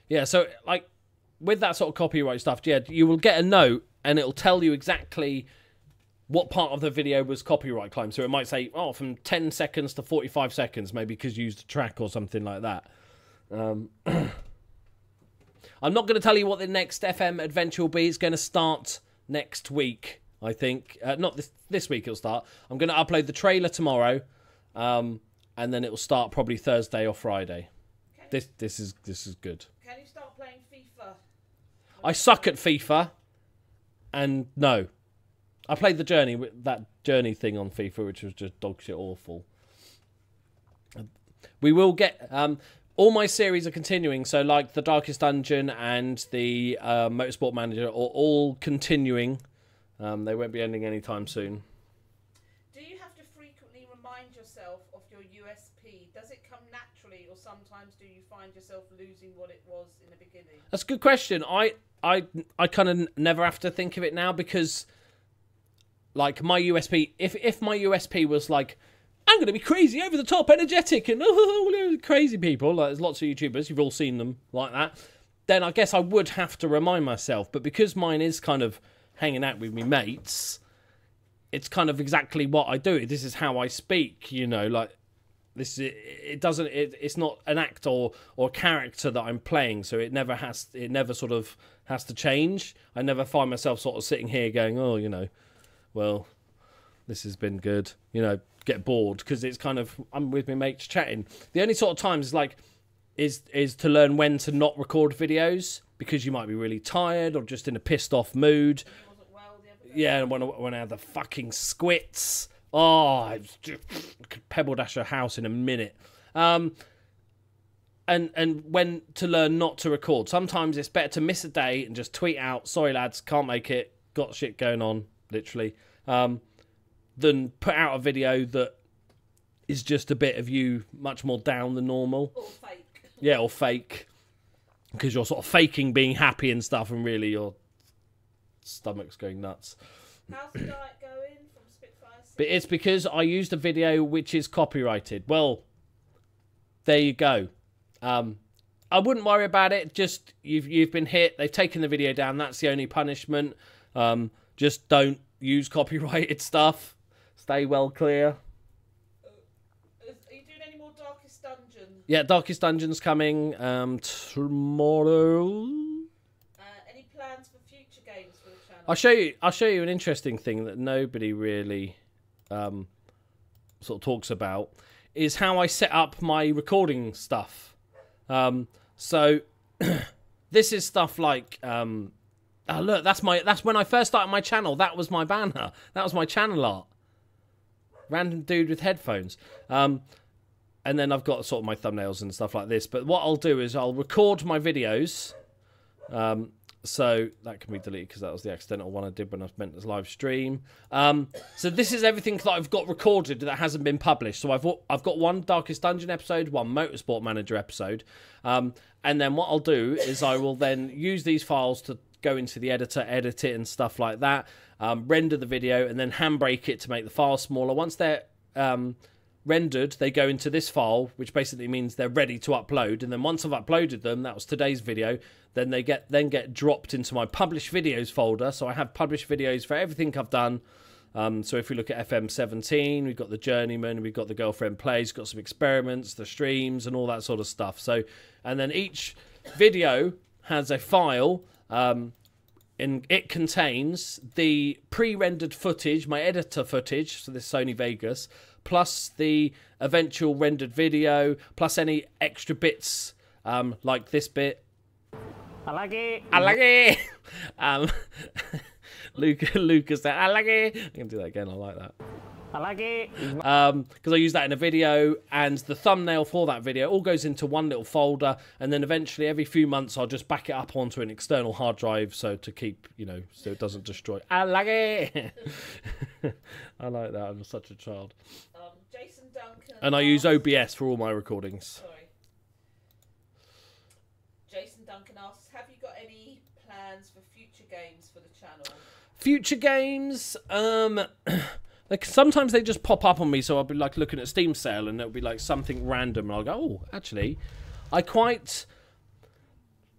Yeah, so like with that sort of copyright stuff, yeah, you will get a note and it'll tell you exactly what part of the video was copyright claimed. So it might say, oh, from 10 seconds to 45 seconds, maybe because you used a track or something like that. I'm not going to tell you what the next FM adventure will be. It's going to start next week, I think. Not this week it'll start. I'm going to upload the trailer tomorrow, and then it will start probably Thursday or Friday. This is good. Can you start playing FIFA? I suck at FIFA, and no. I played that journey thing on FIFA, which was just dog shit awful. We will get... all my series are continuing, so like the Darkest Dungeon and the Motorsport Manager are all continuing. They won't be ending anytime soon. Do you have to frequently remind yourself of your USP? Does it come naturally, or sometimes do you find yourself losing what it was in the beginning? That's a good question. I kind of never have to think of it now because, like, my USP, if my USP was like, I'm going to be crazy, over the top, energetic, and crazy people, like there's lots of YouTubers, you've all seen them like that, then I guess I would have to remind myself. But because mine is kind of hanging out with me mates, it's kind of exactly what I do. This is how I speak, you know, like this is, it's not an act or character that I'm playing, so it never sort of has to change. I never find myself sort of sitting here going, oh, you know, well, this has been good, you know, get bored, because it's kind of, I'm with my mates chatting. The only sort of times is to learn when to not record videos, because you might be really tired or just in a pissed off mood. Yeah, when I had the fucking squits. Oh, I could pebble dash a house in a minute. And when to learn not to record. Sometimes it's better to miss a day and just tweet out, sorry lads, can't make it, got shit going on, literally. Than put out a video that is just a bit of you much more down than normal. Or fake. Yeah, or fake. Because you're sort of faking being happy and stuff, and really your stomach's going nuts. How's the diet going from Spitfire? But it's because I used a video which is copyrighted. Well, there you go. I wouldn't worry about it. Just you've been hit. They've taken the video down. That's the only punishment. Just don't use copyrighted stuff. Stay well clear. Are you doing any more Darkest Dungeon? Yeah, Darkest Dungeon's coming tomorrow. Any plans for future games for the channel? I'll show you an interesting thing that nobody really sort of talks about, is how I set up my recording stuff. So this is stuff like oh look, that's when I first started my channel. That was my banner. That was my channel art. Random dude with headphones. And then I've got sort of my thumbnails and stuff like this. But what I'll do is I'll record my videos. So that can be deleted because that was the accidental one I did when I meant as live stream. So this is everything that I've got recorded that hasn't been published. So I've got one Darkest Dungeon episode, one Motorsport Manager episode. And then what I'll do is I will then use these files to go into the editor, edit it and stuff like that, render the video, and then handbrake it to make the file smaller. Once they're rendered, they go into this file, which basically means they're ready to upload. And then once I've uploaded them, that was today's video, then they get dropped into my published videos folder. So I have published videos for everything I've done. So if we look at FM17, we've got the Journeyman, we've got the Girlfriend Plays, got some experiments, the streams, and all that sort of stuff. So, and then each video has a file, and it contains the pre-rendered footage, my editor footage, so this Sony Vegas, plus the eventual rendered video, plus any extra bits, like this bit. I like it. I like it. Lucas said, I like it. I can do that again. I like that. I like it. Because I use that in a video, and the thumbnail for that video all goes into one little folder, and then eventually every few months I'll just back it up onto an external hard drive, so to keep, you know, so it doesn't destroy. I like it. I like that. I'm such a child. Jason Duncan. And I use OBS for all my recordings. Sorry. Jason Duncan asks, have you got any plans for future games for the channel? Future games, like sometimes they just pop up on me, so I'll be like looking at Steam sale and it'll be like something random and I'll go, oh, actually, I quite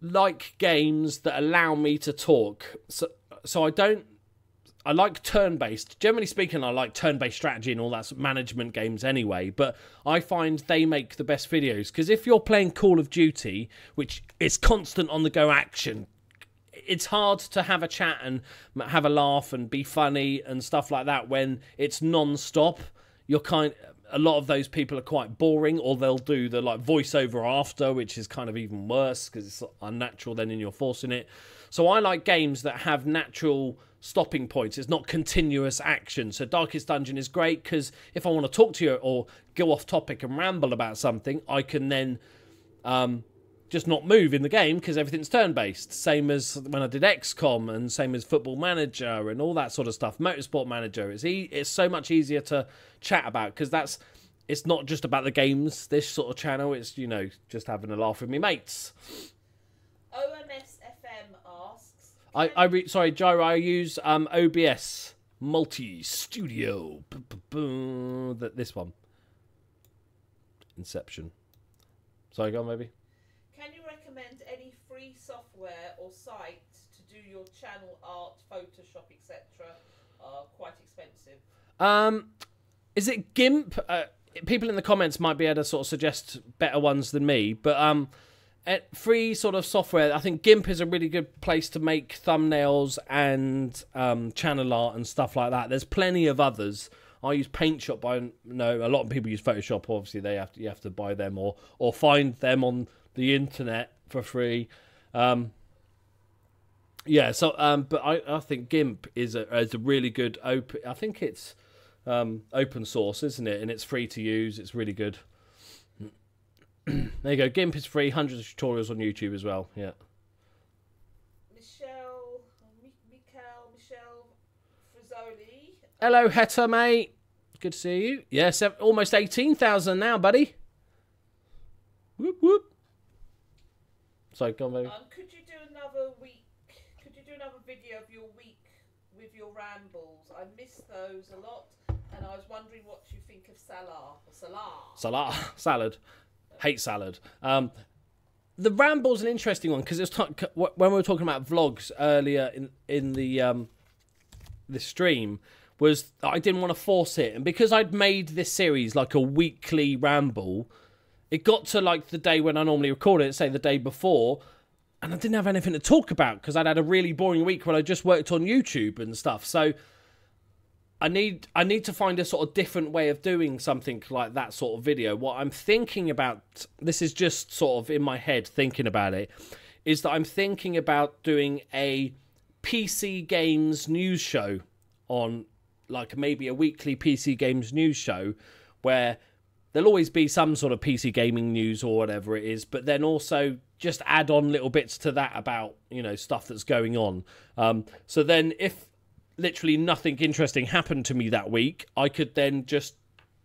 like games that allow me to talk. So I like turn-based. Generally speaking, I like turn-based strategy and all that management games anyway, but I find they make the best videos, because if you're playing Call of Duty, which is constant on-the-go action, it's hard to have a chat and have a laugh and be funny and stuff like that when it's non-stop. A lot of those people are quite boring, or they'll do the like voiceover after, which is kind of even worse because it's unnatural then and you're forcing it. So I like games that have natural stopping points. It's not continuous action. So Darkest Dungeon is great because if I want to talk to you or go off topic and ramble about something, I can then just not move in the game because everything's turn-based. Same as when I did XCOM, and same as Football Manager and all that sort of stuff. Motorsport Manager. It's so much easier to chat about because it's not just about the games, this sort of channel. It's, you know, just having a laugh with me mates. OMSFM asks... Sorry, Gyro, I use OBS Multi-Studio. This one. Inception. Sorry, go on, maybe. Can you recommend any free software or site to do your channel art, Photoshop, etc.? Quite expensive. Is it GIMP? People in the comments might be able to sort of suggest better ones than me, but free sort of software, I think GIMP is a really good place to make thumbnails and channel art and stuff like that. There's plenty of others. I use PaintShop. I know a lot of people use Photoshop. Obviously, you have to buy them or find them on the internet for free. Yeah. So, but I think GIMP is a really good open. I think it's open source, isn't it? And it's free to use. It's really good. There you go. GIMP is free. Hundreds of tutorials on YouTube as well. Yeah. Michelle Frizzoli. Hello, Hetta, mate. Good to see you. Yes, almost 18,000 now, buddy. Whoop, whoop. Sorry, go on, baby. Could you do another week? Could you do another video of your week with your rambles? I miss those a lot, and I was wondering what you think of salad. Hate salad. The ramble's an interesting one because it's when we were talking about vlogs earlier in the stream. Was I didn't want to force it, and because I'd made this series like a weekly ramble, it got to like the day when I normally record it, say the day before, and I didn't have anything to talk about because I'd had a really boring week when I just worked on YouTube and stuff. So I need to find a sort of different way of doing something like that sort of video. What I'm thinking about, this is just sort of in my head thinking about it, is that I'm thinking about doing a PC games news show on like maybe a weekly PC games news show where there'll always be some sort of PC gaming news or whatever it is, but then also just add on little bits to that about, you know, stuff that's going on. So then if literally nothing interesting happened to me that week, I could then just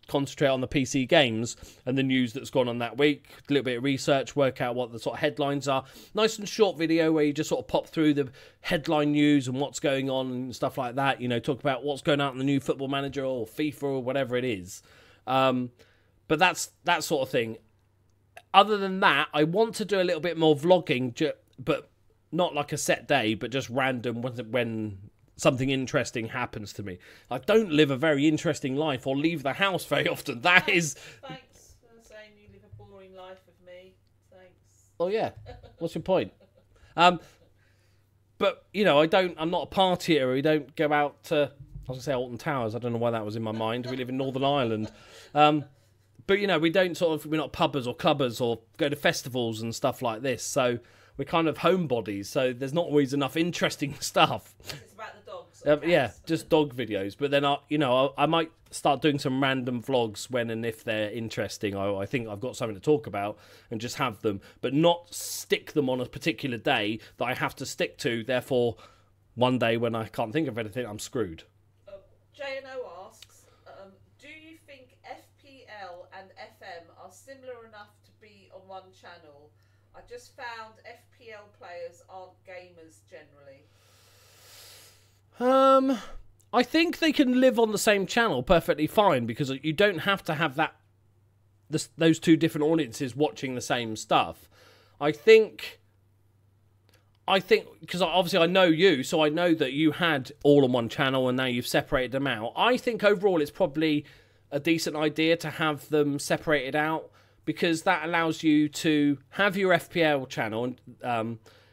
concentrate on the PC games and the news that's gone on that week, a little bit of research, work out what the sort of headlines are. Nice and short video where you just sort of pop through the headline news and what's going on and stuff like that, you know, talk about what's going out in the new Football Manager or FIFA or whatever it is. But that's that sort of thing. Other than that, I want to do a little bit more vlogging, but not like a set day, but just random when something interesting happens to me. I don't live a very interesting life or leave the house very often. Thanks for saying you live a boring life with me. Thanks. Oh yeah. What's your point? But you know, I'm not a partier. We don't go out to, I was gonna say Alton Towers. I don't know why that was in my mind. We live in Northern Ireland. But you know, we're not pubbers or clubbers or go to festivals and stuff like this. So we're kind of homebodies. So there's not always enough interesting stuff. It's about the dogs. Yeah, just dog videos. But then I might start doing some random vlogs when and if they're interesting. I think I've got something to talk about and just have them, but not stick them on a particular day that I have to stick to. Therefore, one day when I can't think of anything, I'm screwed. JNO asks, do you think FPL and FM are similar enough to be on one channel? I just found FPL players aren't gamers generally. I think they can live on the same channel perfectly fine, because you don't have to have those two different audiences watching the same stuff. I think because obviously I know you, so I know that you had all on one channel and now you've separated them out. I think overall it's probably a decent idea to have them separated out, because that allows you to have your FPL channel,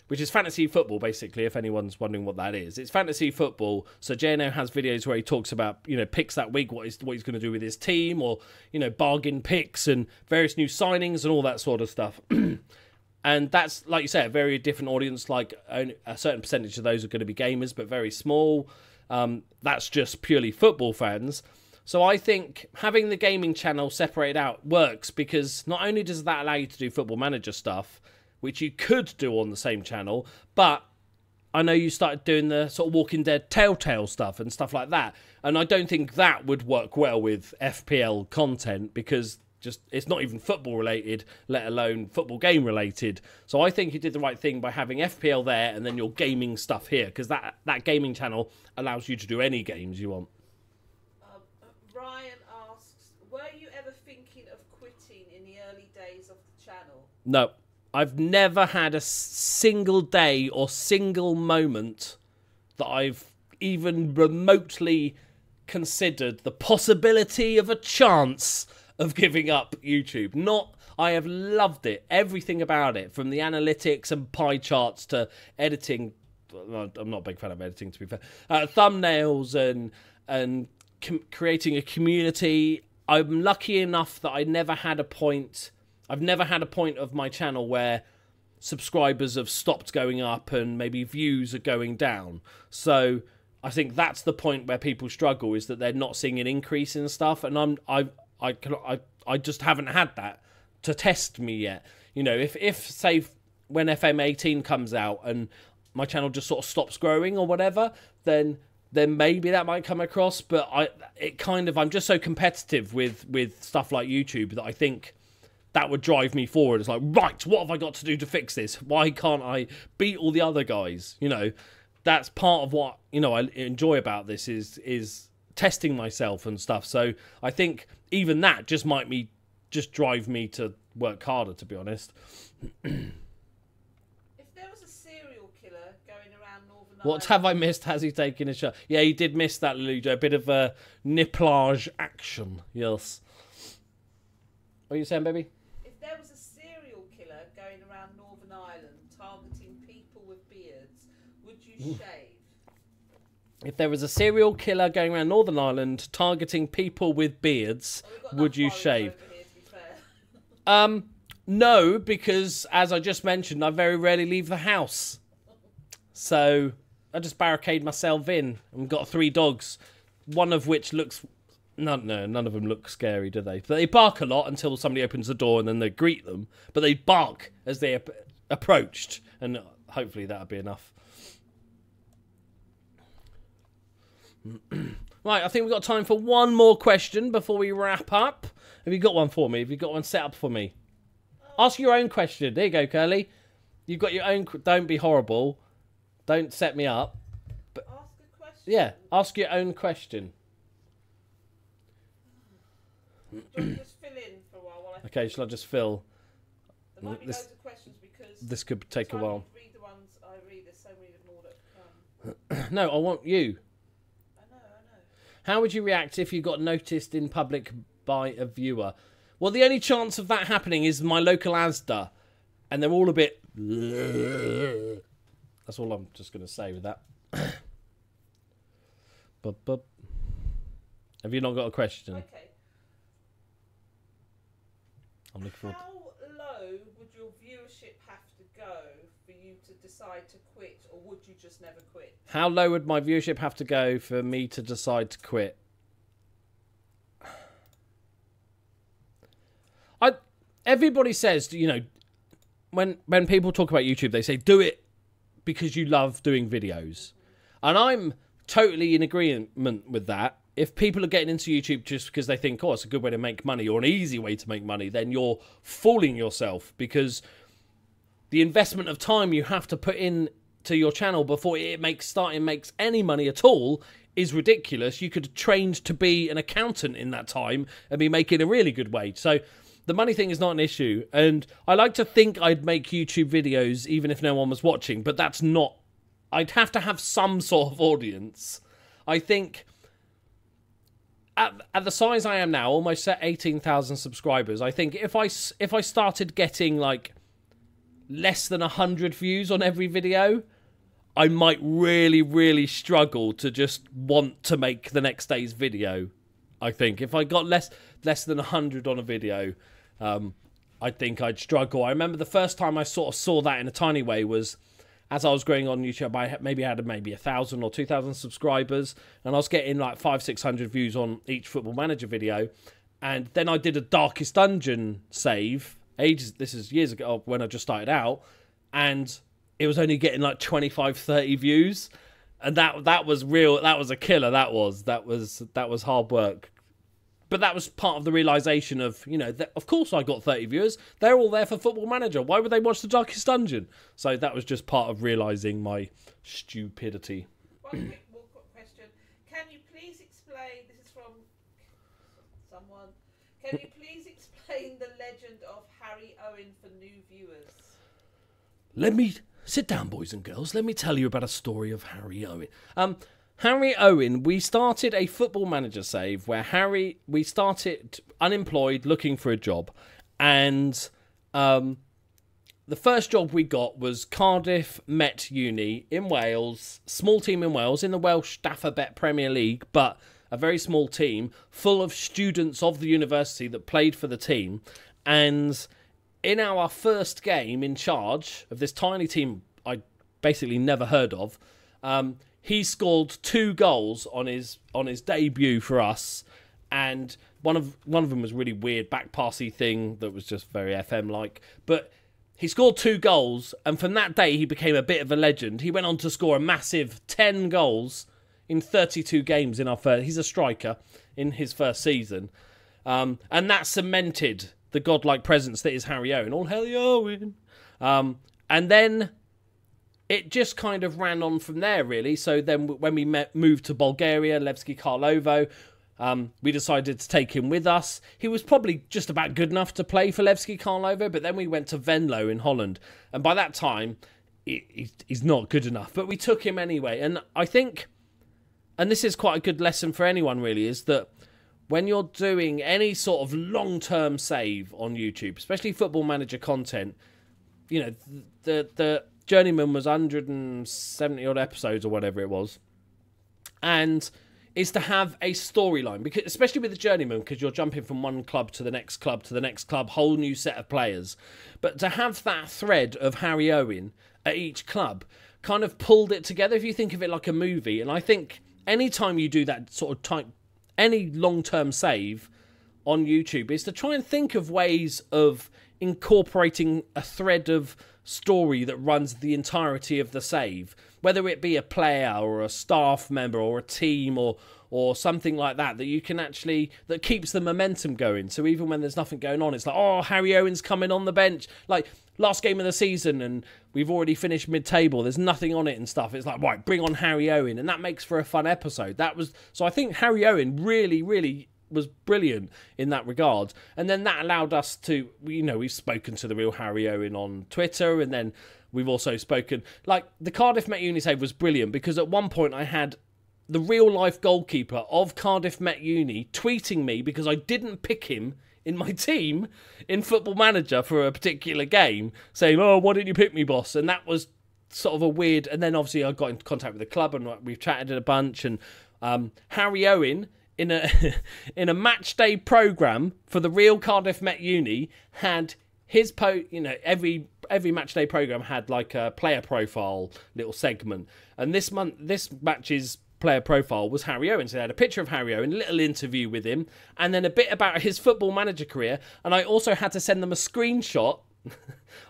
which is fantasy football, basically, if anyone's wondering what that is. It's fantasy football, so JNO has videos where he talks about, picks that week, what he's going to do with his team, or, bargain picks and various new signings and all that sort of stuff. And that's, like you say, a very different audience. Like, only a certain percentage of those are going to be gamers, but very small. That's just purely football fans. So I think having the gaming channel separated out works, because not only does that allow you to do Football Manager stuff, which you could do on the same channel, but I know you started doing the sort of Walking Dead Telltale stuff and stuff like that, and I don't think that would work well with FPL content, because it's not even football related, let alone football game related. So I think you did the right thing by having FPL there and then your gaming stuff here, because that gaming channel allows you to do any games you want. Ryan asks, were you ever thinking of quitting in the early days of the channel? No. I've never had a single day or single moment that I've even remotely considered the possibility of a chance of giving up YouTube. I have loved it. Everything about it, from the analytics and pie charts to editing. I'm not a big fan of editing, to be fair. Thumbnails and creating a community. I'm lucky enough that I've never had a point of my channel where subscribers have stopped going up and maybe views are going down. So I think that's the point where people struggle, is that they're not seeing an increase in stuff. And I just haven't had that to test me yet. If say when FM18 comes out and my channel just sort of stops growing or whatever, then maybe that might come across. But I'm just so competitive with stuff like YouTube that I think that would drive me forward. It's like, right, what have I got to do to fix this? Why can't I beat all the other guys? That's part of what, I enjoy about this is testing myself and stuff. So I think even that just might drive me to work harder, to be honest. If there was a serial killer going around Northern Ireland... What have I missed? Has he taken a shot? Yeah, he did miss that, Lujo. A bit of a nipplage action, yes. What are you saying, baby? If there was a serial killer going around Northern Ireland targeting people with beards, would you shave? If there was a serial killer going around Northern Ireland targeting people with beards, would you shave? Here, to be fair. No, because as I just mentioned, I very rarely leave the house. So I just barricade myself in and got 3 dogs, one of which looks... none of them look scary, do they? But they bark a lot until somebody opens the door and then they greet them. But they bark as they approached, and hopefully that'll be enough. Right, I think we've got time for one more question before we wrap up. Have you got one for me? Have you got one set up for me? Ask your own question. There you go, Curly. You've got your own... Don't be horrible. Don't set me up. But, ask a question? Yeah, ask your own question. Do you want to just fill in for a while I Okay, shall I just fill? There might be loads of questions, because... This could take a while. Read the ones I read, there's so many more that come. No, I want you. I know. How would you react if you got noticed in public by a viewer? Well, the only chance of that happening is my local Asda. And they're all a bit... That's all I'm just going to say with that. Have you not got a question? Okay. I'm looking forward to... How low would your viewership have to go for you to decide to quit, or would you just never quit? How low would my viewership have to go for me to decide to quit? everybody says, you know, when people talk about YouTube, they say do it because you love doing videos. And I'm totally in agreement with that. If people are getting into YouTube just because they think, oh, it's a good way to make money or an easy way to make money, then you're fooling yourself, because the investment of time you have to put in to your channel before it makes any money at all is ridiculous. You could have trained to be an accountant in that time and be making a really good wage. So the money thing is not an issue. And I like to think I'd make YouTube videos even if no one was watching, but that's not... I'd have to have some sort of audience. I think at the size I am now, almost at 18,000 subscribers, I think if I started getting like less than 100 views on every video, I might really, really struggle to just want to make the next day's video. I think if I got less than 100 on a video, I think I'd struggle. I remember the first time I sort of saw that in a tiny way was as I was growing on YouTube. I had 1,000 or 2,000 subscribers, and I was getting like 500-600 views on each Football Manager video. And then I did a Darkest Dungeon save this is years ago when I just started out, and it was only getting like 25-30 views, and that was real. That was a killer. That was hard work. But that was part of the realisation of, you know, that of course I got 30 viewers. They're all there for Football Manager. Why would they watch the Darkest Dungeon? So that was just part of realising my stupidity. One quick more question. Can you please explain, this is from someone, can you please explain the legend of Harry Owen for new viewers? Let me sit down, boys and girls. Let me tell you about a story of Harry Owen. Harry Owen, we started a Football Manager save where we started unemployed looking for a job. And the first job we got was Cardiff Met Uni in Wales, small team in Wales, in the Welsh Daffabet Premier League, but a very small team full of students of the university that played for the team. And in our first game in charge of this tiny team I basically never heard of, he scored 2 goals on his debut for us, and one of them was really weird back passy thing that was just very FM like. But he scored 2 goals, and from that day he became a bit of a legend. He went on to score a massive 10 goals in 32 games in our first. He's a striker in his first season, and that cemented the godlike presence that is Harry Owen. All Harry Owen, and then it just kind of ran on from there, really. So then when we moved to Bulgaria, Levski Karlovo, we decided to take him with us. He was probably just about good enough to play for Levski Karlovo, but then we went to Venlo in Holland. And by that time, he's not good enough. But we took him anyway. And I think, and this is quite a good lesson for anyone, really, is that when you're doing any sort of long-term save on YouTube, especially Football Manager content, you know, the Journeyman was 170 odd episodes or whatever it was, and is to have a storyline, because especially with the Journeyman, because you're jumping from one club to the next club to the next club, whole new set of players. But to have that thread of Harry Owen at each club kind of pulled it together, if you think of it like a movie. And I think anytime you do that sort of type, any long-term save on YouTube, is to try and think of ways of incorporating a thread of story that runs the entirety of the save, whether it be a player or a staff member or a team or something like that, that you can actually, that keeps the momentum going. So even when there's nothing going on, it's like, oh, Harry Owen's coming on the bench, like last game of the season and we've already finished mid-table, there's nothing on it and stuff. It's like, right, bring on Harry Owen, and that makes for a fun episode. So I think Harry Owen really was brilliant in that regard. And then that allowed us to, you know, we've spoken to the real Harry Owen on Twitter, and then we've also spoken, like, the Cardiff Met Uni save was brilliant, because at one point I had the real life goalkeeper of Cardiff Met Uni tweeting me because I didn't pick him in my team in Football Manager for a particular game, saying, oh, why didn't you pick me, boss? And that was sort of a weird, and then obviously I got in contact with the club and we've chatted a bunch, and Harry Owen in a match day program for the real Cardiff Met Uni had his every match day program had like a player profile little segment, and this match's player profile was Harry Owen. So they had a picture of Harry Owen, a little interview with him, and then a bit about his Football Manager career. And I also had to send them a screenshot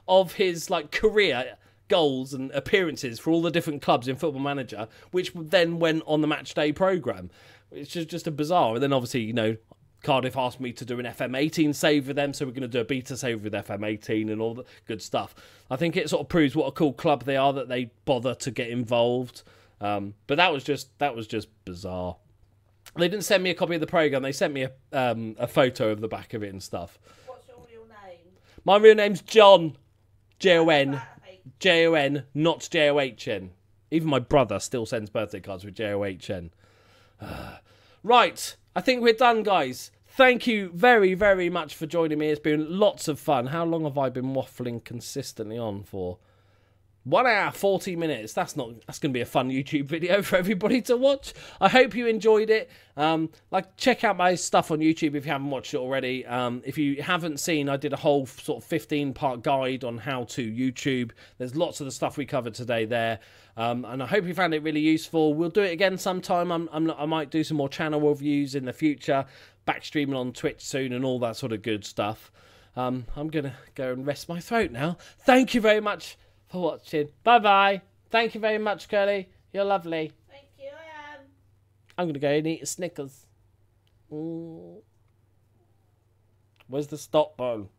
of his like career goals and appearances for all the different clubs in Football Manager, which then went on the match day programme. It's just a bizarre. And then obviously, you know, Cardiff asked me to do an FM18 save with them, so we're going to do a beta save with FM18 and all the good stuff. I think it sort of proves what a cool club they are, that they bother to get involved. But that was just bizarre. They didn't send me a copy of the programme. They sent me a photo of the back of it and stuff. What's your real name? My real name's John. Jon. Jon, not John. Even my brother still sends birthday cards with John. Right, I think we're done, guys. Thank you very, very much for joining me. It's been lots of fun. How long have I been waffling consistently on for? 1 hour, 40 minutes. That's going to be a fun YouTube video for everybody to watch. I hope you enjoyed it. Check out my stuff on YouTube if you haven't watched it already. If you haven't seen, I did a whole sort of 15-part guide on how to YouTube. There's lots of the stuff we covered today there. And I hope you found it really useful. We'll do it again sometime. I might do some more channel reviews in the future. Back streaming on Twitch soon and all that sort of good stuff. I'm going to go and rest my throat now. Thank you very much for watching. Bye-bye. Thank you very much, Curly. You're lovely. Thank you, I am. I'm going to go and eat a Snickers. Ooh. Where's the stop button?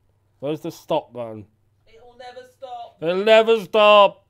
Where's the stop button? It will never stop. It'll never stop.